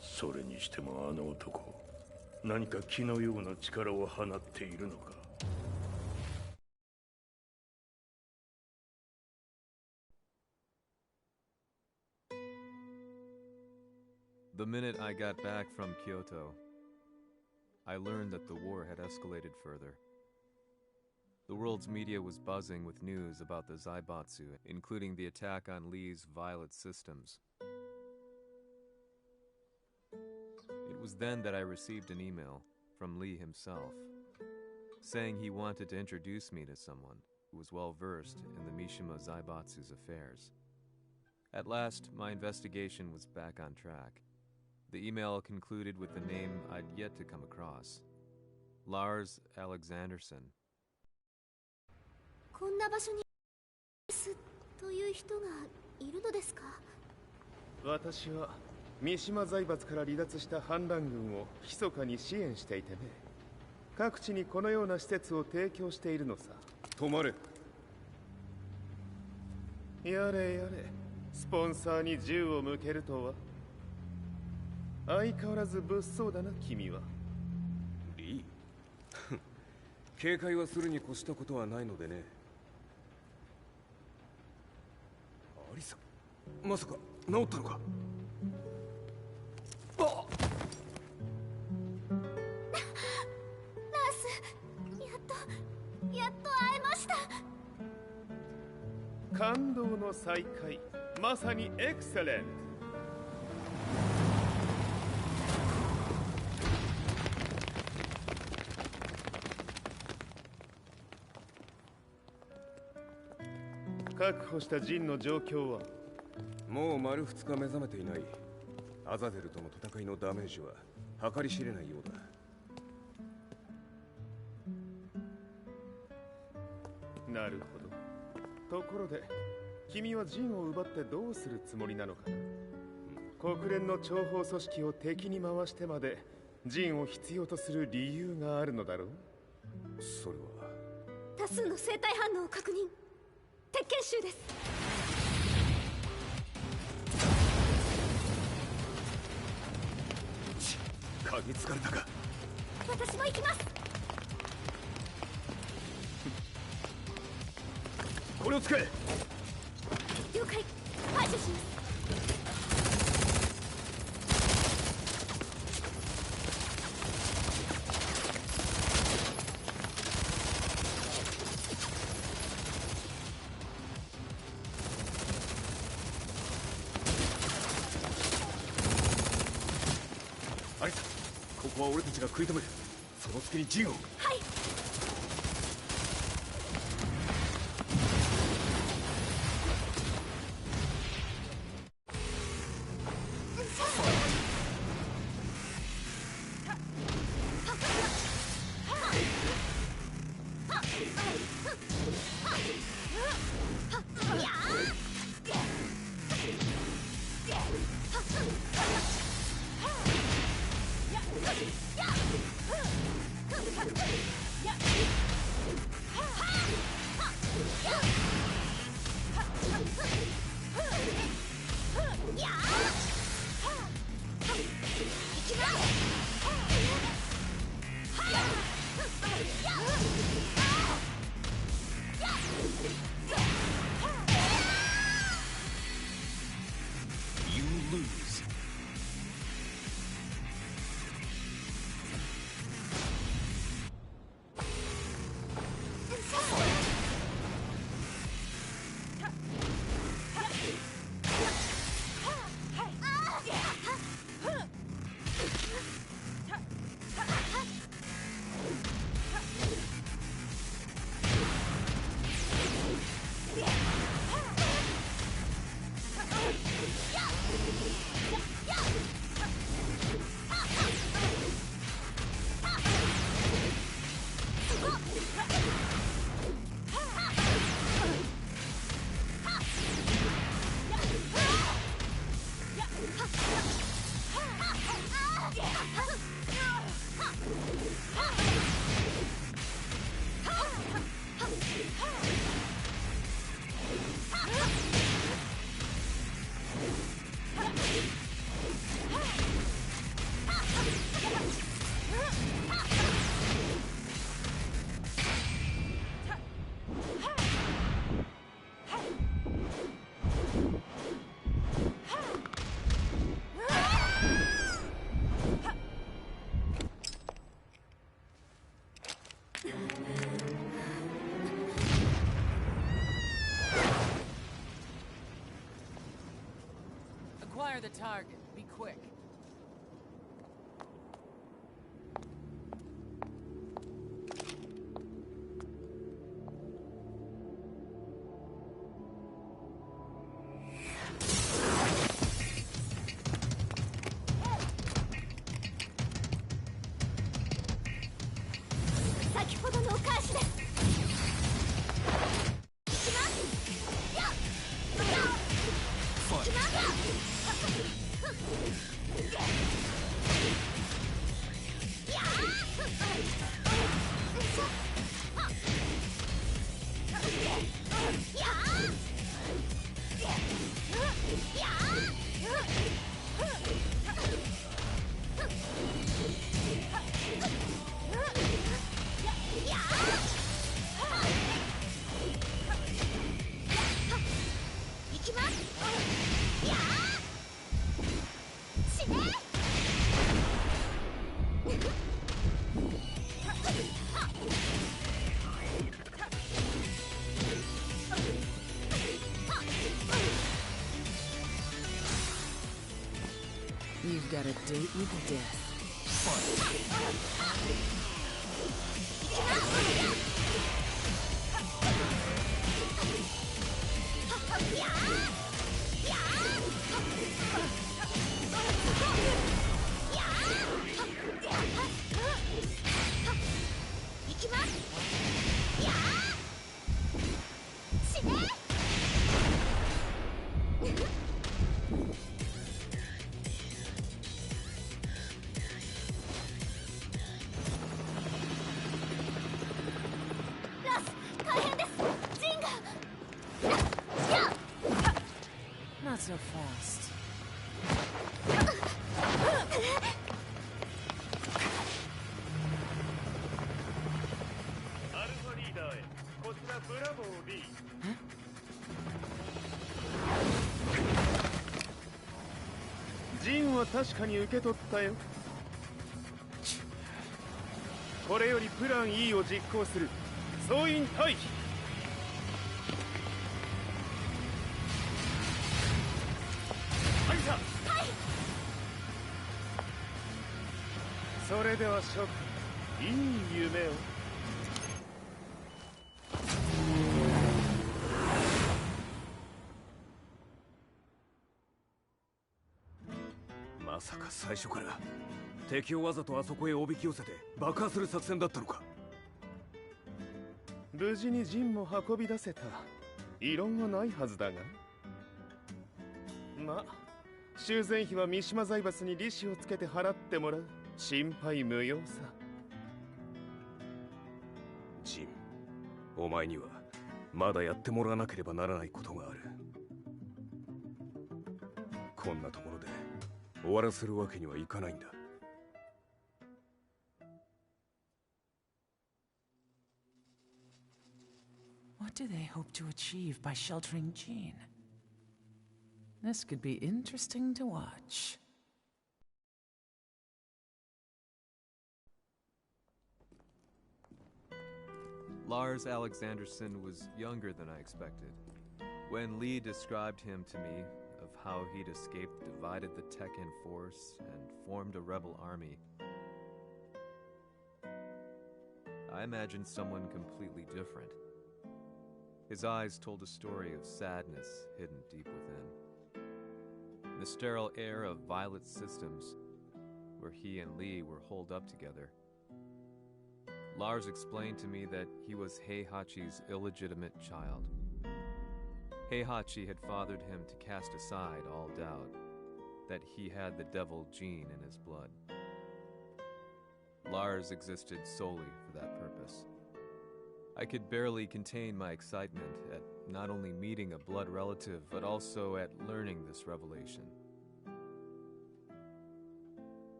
それにしてもあの男、何か気のような力を放っているのか。The minute I got back from Kyoto, I learned that the war had escalated further. The world's media was buzzing with news about the Zaibatsu, including the attack on Lee's Violet systems. It was then that I received an email from Lee himself, saying he wanted to introduce me to someone who was well versed in the Mishima Zaibatsu's affairs. At last, my investigation was back on track. The email concluded with the name I'd yet to come across, Lars Alexanderson. こんな場所にという人がいるのですか？私は三島財閥から離脱した反乱軍を密かに支援していてね。各地にこのような施設を提供しているのさ。止まれ。やれやれ、スポンサーに銃を向けるとは。相変わらず物騒だな、君は。リー警戒はするに越したことはないのでね。アリサ、まさか治ったのか？あっナース、やっと会えました。感動の再会、まさにエクセレント。確保したジンの状況は？もう丸2日目覚めていない。アザゼルとの戦いのダメージは計り知れないようだ。なるほど。ところで君はジンを奪ってどうするつもりなのかな？国連の諜報組織を敵に回してまでジンを必要とする理由があるのだろう？それは多数の生体反応を確認。鉄拳衆です。嗅ぎつかれたか。私も行きます。これを使え。了解。排除します。アリサ、ここは俺たちが食い止める。その隙にジンを。はい。Acquire the target. Be quick. You've got a date with death. Not so fast. ジンは確かに受け取ったよ。これよりプラン E を実行する。総員退避。はいさ。はい。それでは諸君、いい夢を。まさか最初から敵をわざとあそこへおびき寄せて爆破する作戦だったのか。無事にジンも運び出せた。異論はないはずだが。まあ修繕費は三島財閥に利子をつけて払ってもらう。心配無用さ。ジン、お前にはまだやってもらわなければならないことがある。こんなところで終わらせるわけにはいかないんだ。What do they hope to achieve by sheltering Jean? This could be interesting to watch. Lars Alexanderson was younger than I expected. When Lee described him to me, of how he'd escaped, divided the Tekken force, and formed a rebel army, I imagined someone completely different. His eyes told a story of sadness hidden deep within. In the sterile air of Violet Systems, where he and Lee were holed up together, Lars explained to me that he was Heihachi's illegitimate child. Heihachi had fathered him to cast aside all doubt that he had the devil gene in his blood. Lars existed solely for that purpose. I could barely contain my excitement at not only meeting a blood relative, but also at learning this revelation.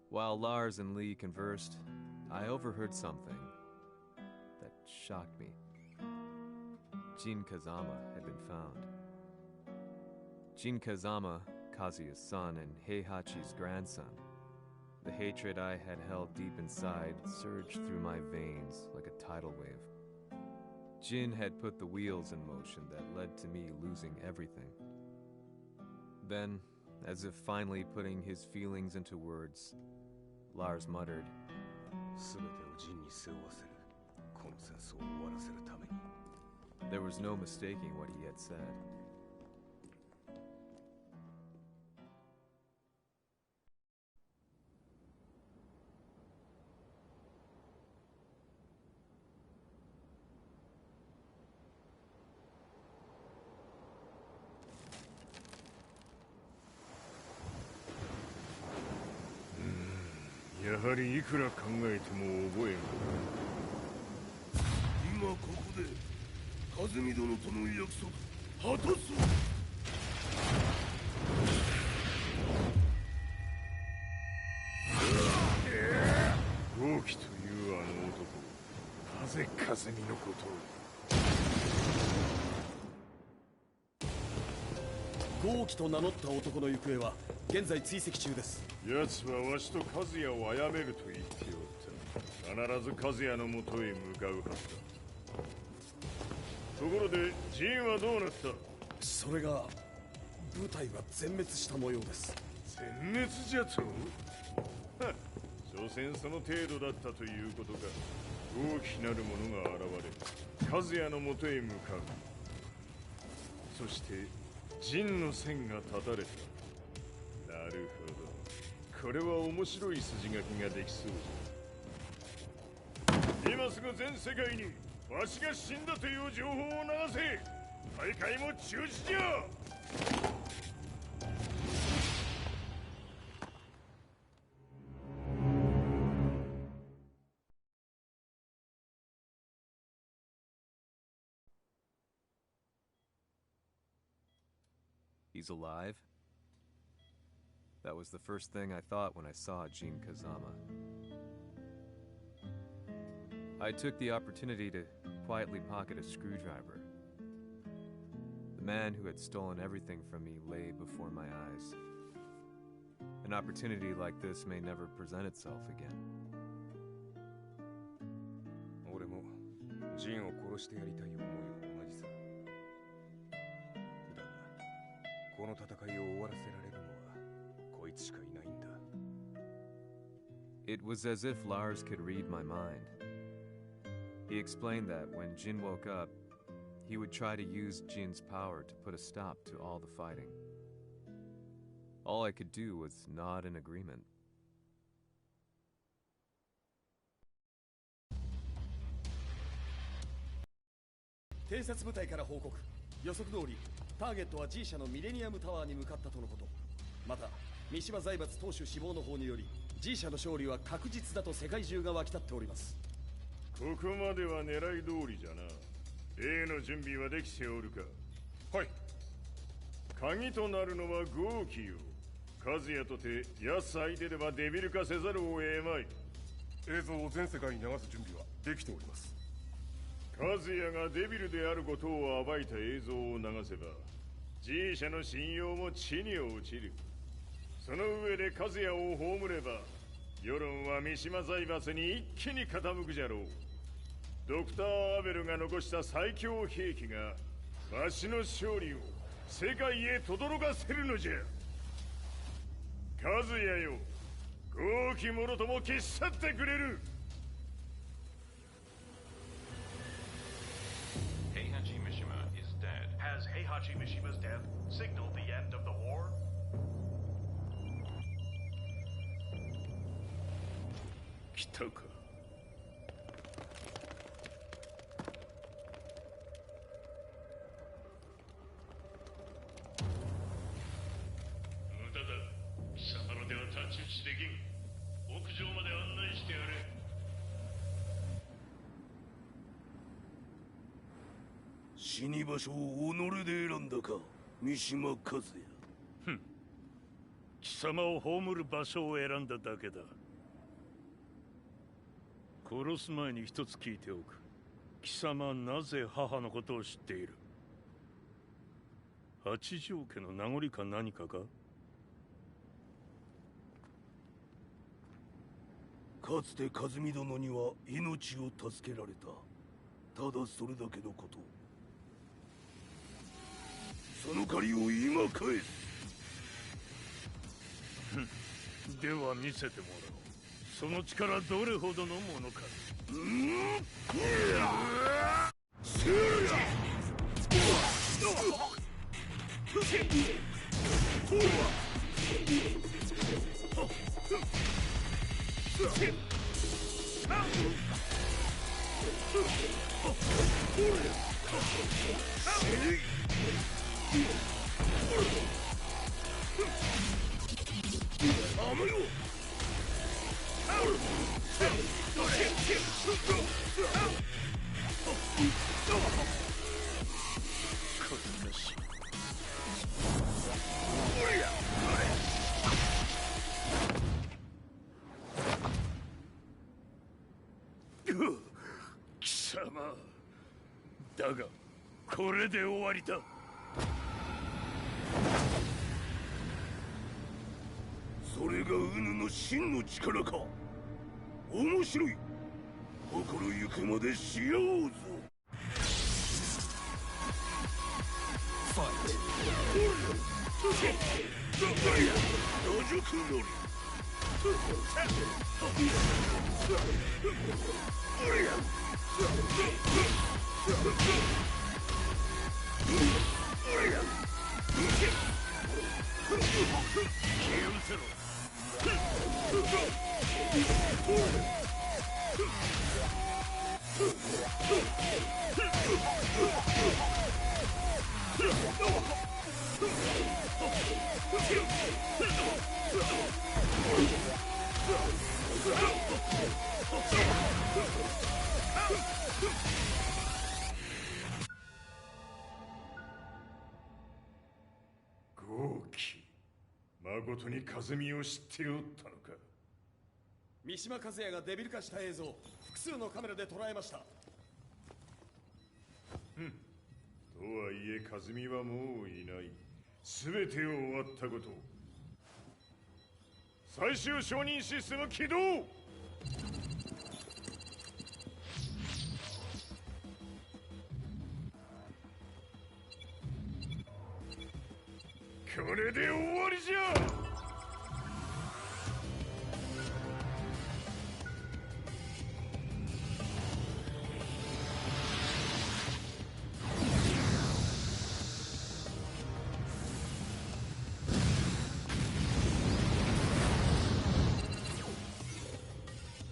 While Lars and Lee conversed, I overheard something that shocked me. Jin Kazama had been found. Jin Kazama, Kazuya's son and Heihachi's grandson. The hatred I had held deep inside surged through my veins like a tidal wave. Jin had put the wheels in motion that led to me losing everything. Then, as if finally putting his feelings into words, Lars muttered, there was no mistaking what he had said.やはりいくら考えても覚えん。今ここで和美殿との約束果たす。豪輝というあの男、なぜ和美のことを。豪輝と名乗った男の行方は現在追跡中です。奴はわしと和也を殺めると言っておった。必ず和也のもとへ向かうはずだ。ところでジンはどうなった？それが部隊は全滅した模様です。全滅じゃと？所詮その程度だったということか。大きなる者が現れ和也のもとへ向かう。そしてジンの線が断たれた。なるほど、これは面白い筋書きができそうじゃ。今すぐ全世界にわしが死んだという情報を流せ。大会も中止じゃ。He's alive? That was the first thing I thought when I saw Jin Kazama. I took the opportunity to quietly pocket a screwdriver. The man who had stolen everything from me lay before my eyes. An opportunity like this may never present itself again. 俺もジンを殺してやりたい思いは同じさ。だが、この戦いを終わらせられるのはこいつしかいないんだ。It was as if Lars could read my mind. He explained that when Jin woke up, he would try to use Jin's power to put a stop to all the fighting. All I could do was nod in agreement. 偵察部隊から報告。予測通りターゲットは G 社のミレニアムタワーに向かったとのこと。また三島財閥当主死亡の方により G 社の勝利は確実だと世界中が沸き立っております。ここまでは狙い通りじゃな。例の準備はできておるか。はい。鍵となるのは豪気よ。和也とて安相手ではデビル化せざるを得まい。映像を全世界に流す準備はできております。和也がデビルであることを暴いた映像を流せば G 社の信用も地に落ちる。その上で和也を葬れば世論は三島財閥に一気に傾くじゃろう。ドクター・アベルが残した最強兵器がわしの勝利を世界へ轟かせるのじゃ。和也よ、豪気者とも消し去ってくれる。Heihachi Mishima is dead. Has Heihachi Mishima's death signaled the end of the war? 来たか。無駄だ。貴様のでは太刀打ちできん。屋上まで案内してやれ。死に場所を己で選んだか、三島和也。ふん。貴様を葬る場所を選んだだけだ。殺す前に一つ聞いておく。貴様はなぜ母のことを知っている？八条家の名残か何かか？かつて和美殿には命を助けられた。ただそれだけのこと。その借りを今返す。では見せてもらおう。その力どれほどのものか。貴様だがこれで終わりだ。それがウヌの真の力か。面白い。心ゆくまでしようぞ。ファイト。野宿乗り。豪気、まことに和美を知っておったのか。三島和也がデビル化した映像、複数のカメラで捉えました。とはいえ和美はもういない。全てを終わったこと。最終承認システム起動。これで終わりじゃ。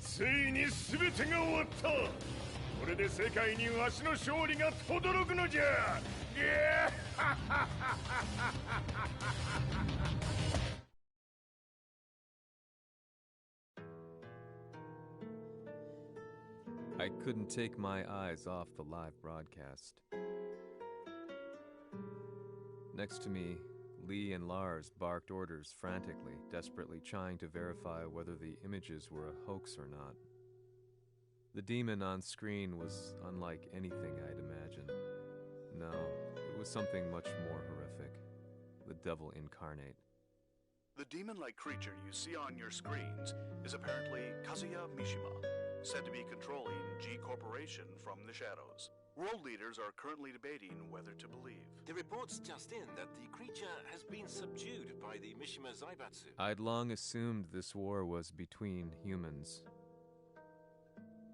ついに全てが終わった。これで世界にわしの勝利が轟くのじゃ。I couldn't take my eyes off the live broadcast. Next to me, Lee and Lars barked orders frantically, desperately trying to verify whether the images were a hoax or not. The demon on screen was unlike anything I'd imagined. No, it was something much more horrific. The devil incarnate. The demon-like creature you see on your screens is apparently Kazuya Mishima, said to be controlling G Corporation from the shadows. World leaders are currently debating whether to believe. The reports just in that the creature has been subdued by the Mishima Zaibatsu. I'd long assumed this war was between humans.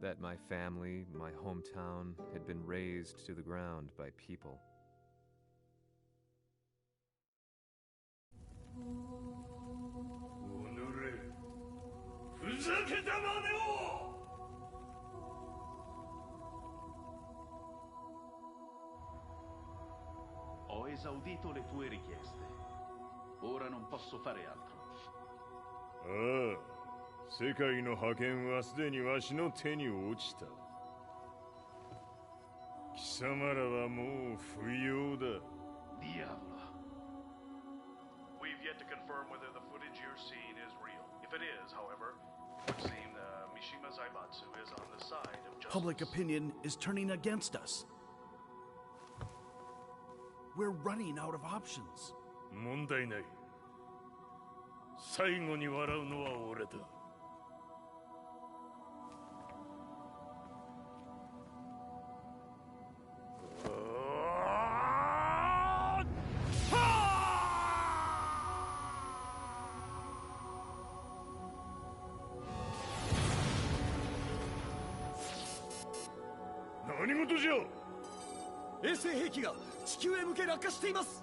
That my family, my hometown, had been razed to the ground by people. Ho esaudito le tue richieste. Ora non posso fare altro. ああ、世界の覇権はすでにわしの手に落ちた。貴様らはもう不要だ。Diavolo. We've yet to confirm whether the footage you're seeing is real. If it is, however, it would seem the Mishima Zaibatsu is on the side of justice. Public opinion is turning against us. We're running out of options. 問題ない。最後に笑うのは俺だ。何事じゃ。衛星兵器が地球へ向け落下しています。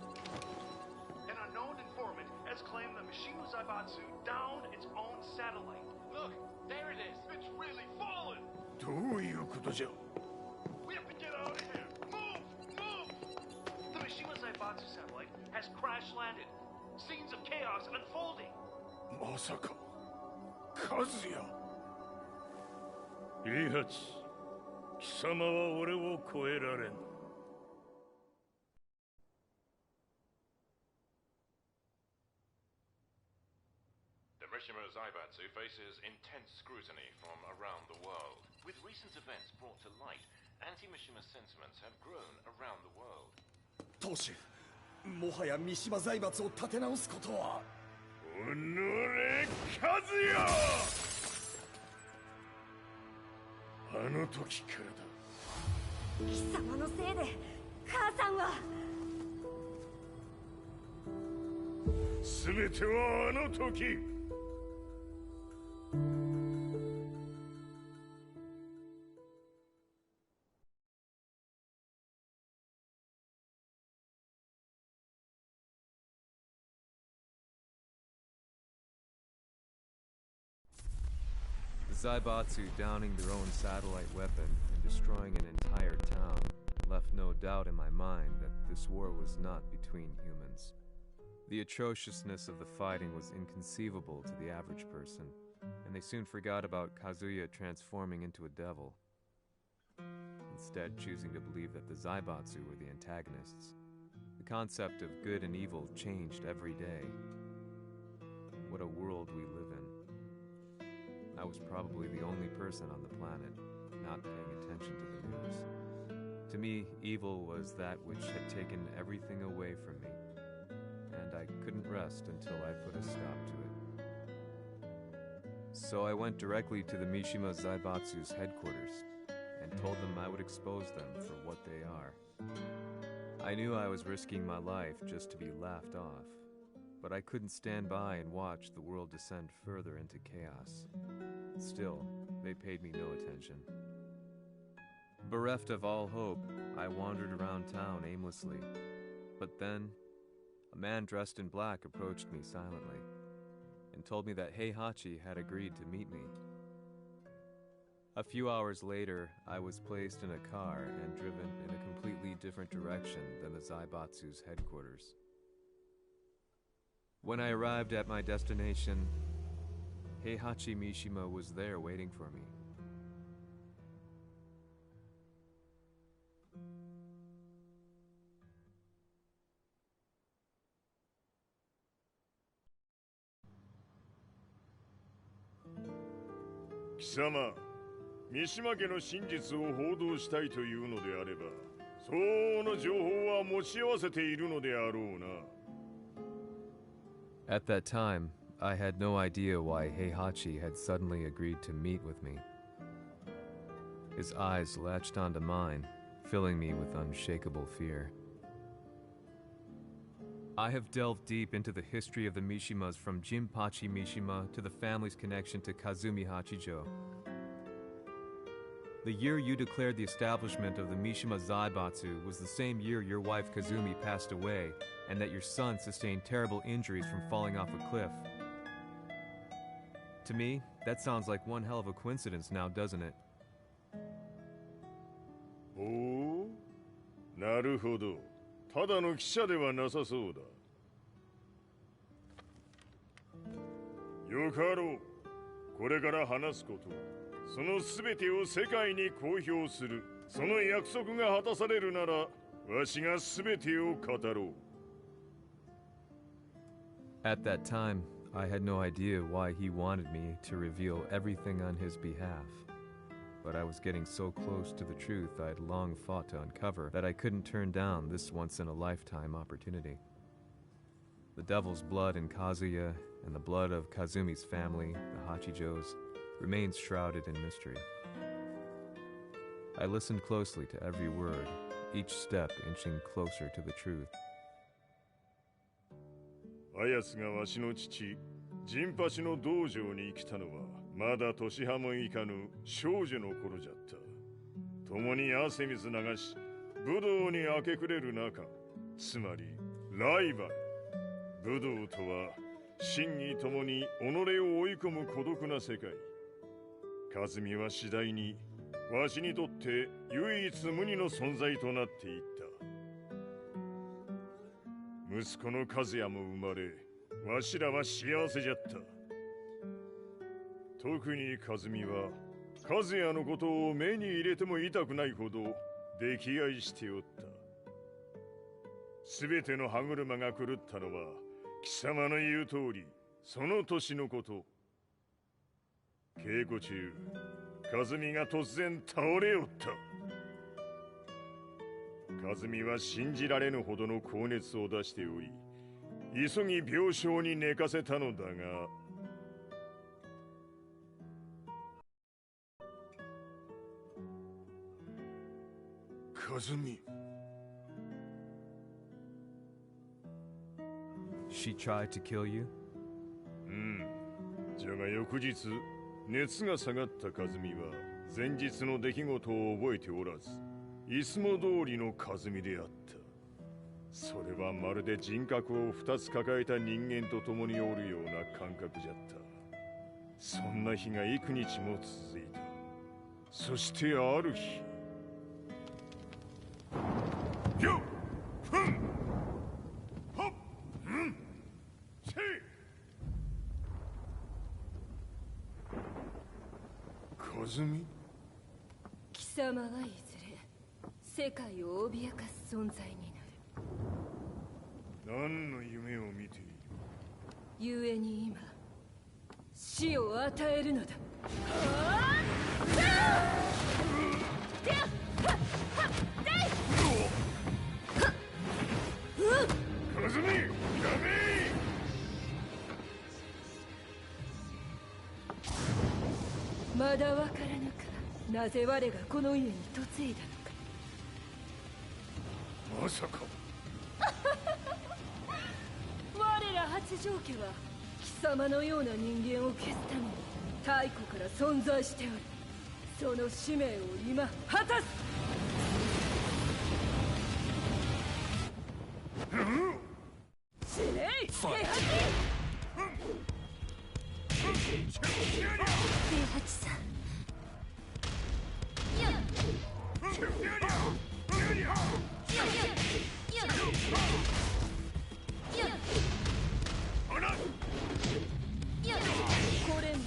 An unknown informant has claimed the Mishima Zaibatsu downed its own satellite. Look, there it is. It's really fallen. どういうことじゃ。 We have to get out of here. Move! Move! The Mishima Zaibatsu satellite has crash landed. Scenes of chaos unfolding. まさか、和也。イハチ、貴様は俺を超えられん。The Mishima Zaibatsu faces intense scrutiny from around the world. With recent events brought to light, anti-Mishima sentiments have grown around the world. 当主、もはや三島財閥を立て直すことは。おのれ、和也！あの時からだ。貴様のせいで母さんは。全てはあの時。The Zaibatsu downing their own satellite weapon and destroying an entire town left no doubt in my mind that this war was not between humans. The atrociousness of the fighting was inconceivable to the average person, and they soon forgot about Kazuya transforming into a devil, instead choosing to believe that the Zaibatsu were the antagonists. The concept of good and evil changed every day. What a world we live in. I was probably the only person on the planet not paying attention to the news. To me, evil was that which had taken everything away from me, and I couldn't rest until I put a stop to it. So I went directly to the Mishima Zaibatsu's headquarters and told them I would expose them for what they are. I knew I was risking my life just to be laughed off, but I couldn't stand by and watch the world descend further into chaos. Still, they paid me no attention. Bereft of all hope, I wandered around town aimlessly. But then, a man dressed in black approached me silently and told me that Heihachi had agreed to meet me. A few hours later, I was placed in a car and driven in a completely different direction than the Zaibatsu's headquarters. When I arrived at my destination, Heihachi Mishima was there waiting for me. Kisama, Mishima 家の真実を報道したいというのであれば、相応の情報は持ち合わせているのであろうな。At that time, I had no idea why Heihachi had suddenly agreed to meet with me. His eyes latched onto mine, filling me with unshakable fear. I have delved deep into the history of the Mishimas from Jinpachi Mishima to the family's connection to Kazumi Hachijo. The year you declared the establishment of the Mishima Zaibatsu was the same year your wife Kazumi passed away, and that your son sustained terrible injuries from falling off a cliff. To me, that sounds like one hell of a coincidence now, doesn't it? Oh? なるほど。ただの記者ではなさそうだ。よかろう。これから話すこと、そのすべてを世界に公表する。その約束が果たされるなら、わしがすべてを語ろう。At that time, I had no idea why he wanted me to reveal everything on his behalf. But I was getting so close to the truth I'd long fought to uncover that I couldn't turn down this once-in-a-lifetime opportunity. The devil's blood in Kazuya and the blood of Kazumi's family, the Hachijos, remains shrouded in mystery. I listened closely to every word, each step inching closer to the truth. あやつがわしの父、ジンパチの道場に来たのは、まだ年端もいかぬ少女の頃じゃった。共に汗水流し、武道に明け暮れる中、つまりライバル。武道とは、真に共に己を追い込む孤独な世界。和美は次第に、わしにとって唯一無二の存在となっていった。息子の和也も生まれ、わしらは幸せじゃった。特に和美は、和也のことを目に入れても痛くないほど溺愛しておった。すべての歯車が狂ったのは、貴様の言う通り、その年のこと。稽古中、和美が突然倒れおった。和美は信じられぬほどの高熱を出しており、急ぎ病床に寝かせたのだが、和美。She tried to kill you? じゃが翌日、熱が下がった和美は、前日の出来事を覚えておらず、いつも通りの和美であった。それはまるで人格を2つ抱えた人間と共におるような感覚じゃった。そんな日が幾日も続いた。そしてある日、よっふんほっうんせい和美。貴様はいずれ世界を脅かす存在になる。何の夢を見ている？故に今死を与えるのだ。まだわからぬか。なぜ我がこの家に嫁いだのか。まさか我ら八丈家は貴様のような人間を消すために太古から存在しており、その使命を今果たす。死ねい平八。平八さん。これも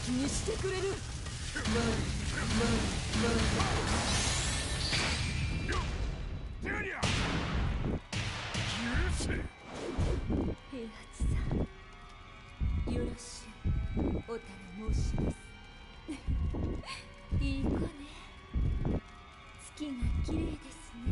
気にしてくれる。平八さん、よろしゅうお頼申します。いい子ね。月が綺麗ですね。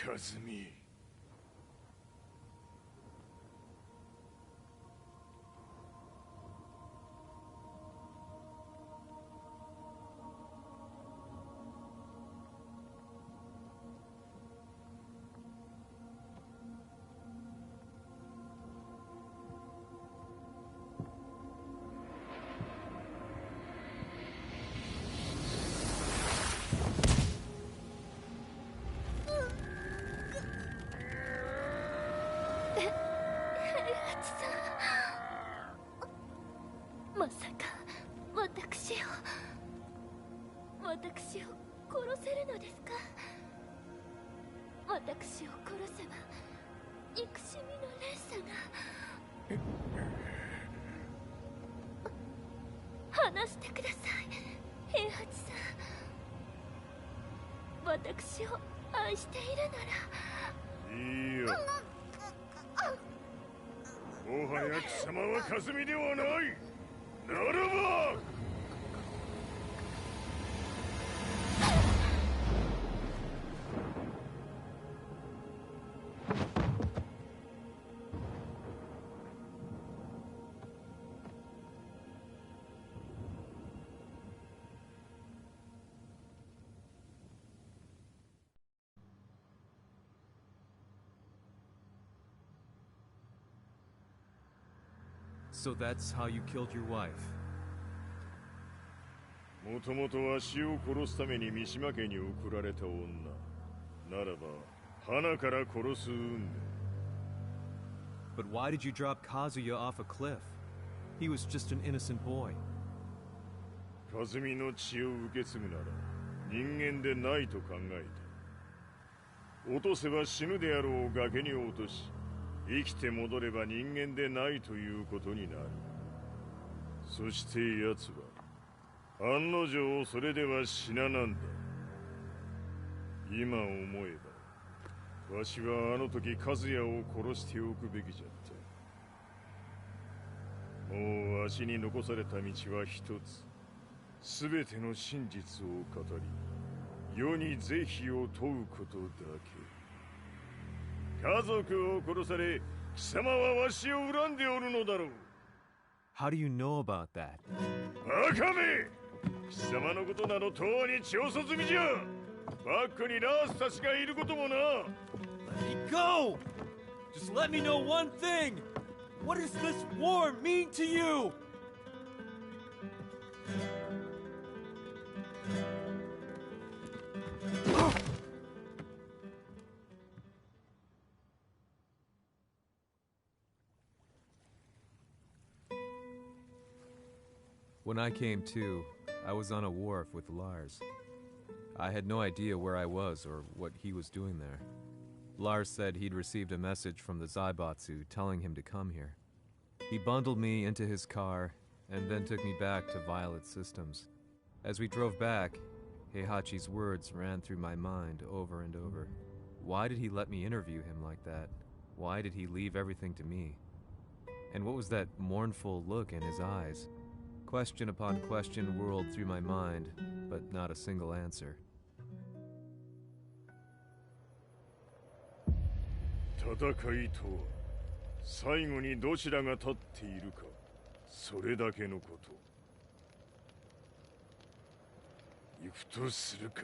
和美。まさか私を殺せるのですか。私を殺せば憎しみの連鎖が。話してください平八さん。私を愛しているなら。いいよ。もはや貴様は和美ではない。ならばSo that's how you killed your wife. もともとわしを殺すために三島家に送られた女ならば花から殺す運命。 But why did you drop Kazuya off a cliff? He was just an innocent boy. 和美の血を受け継ぐなら人間でないと考えた。落とせば死ぬであろう崖に落とし、生きて戻れば人間でないということになる。そして奴は案の定それでは死ななんだ。今思えばわしはあの時和也を殺しておくべきじゃった。もうわしに残された道は一つ。すべての真実を語り、世に是非を問うことだけ。家族を殺され、貴様はわしを恨んでおるのだろう。How do you know about that? バカめ！貴様のことなどとうに調査済みじゃ。バックにラースたちがいることもな。Let me go! Just let me know one thing! What does this war mean to you? When I came to, I was on a wharf with Lars. I had no idea where I was or what he was doing there. Lars said he'd received a message from the Zaibatsu telling him to come here. He bundled me into his car and then took me back to Violet Systems. As we drove back, Heihachi's words ran through my mind over and over. Why did he let me interview him like that? Why did he leave everything to me? And what was that mournful look in his eyes? Question upon question whirled through my mind, but not a single answer. 戦いとは最後にどちらが立っているか、それだけのこと。行くとするか。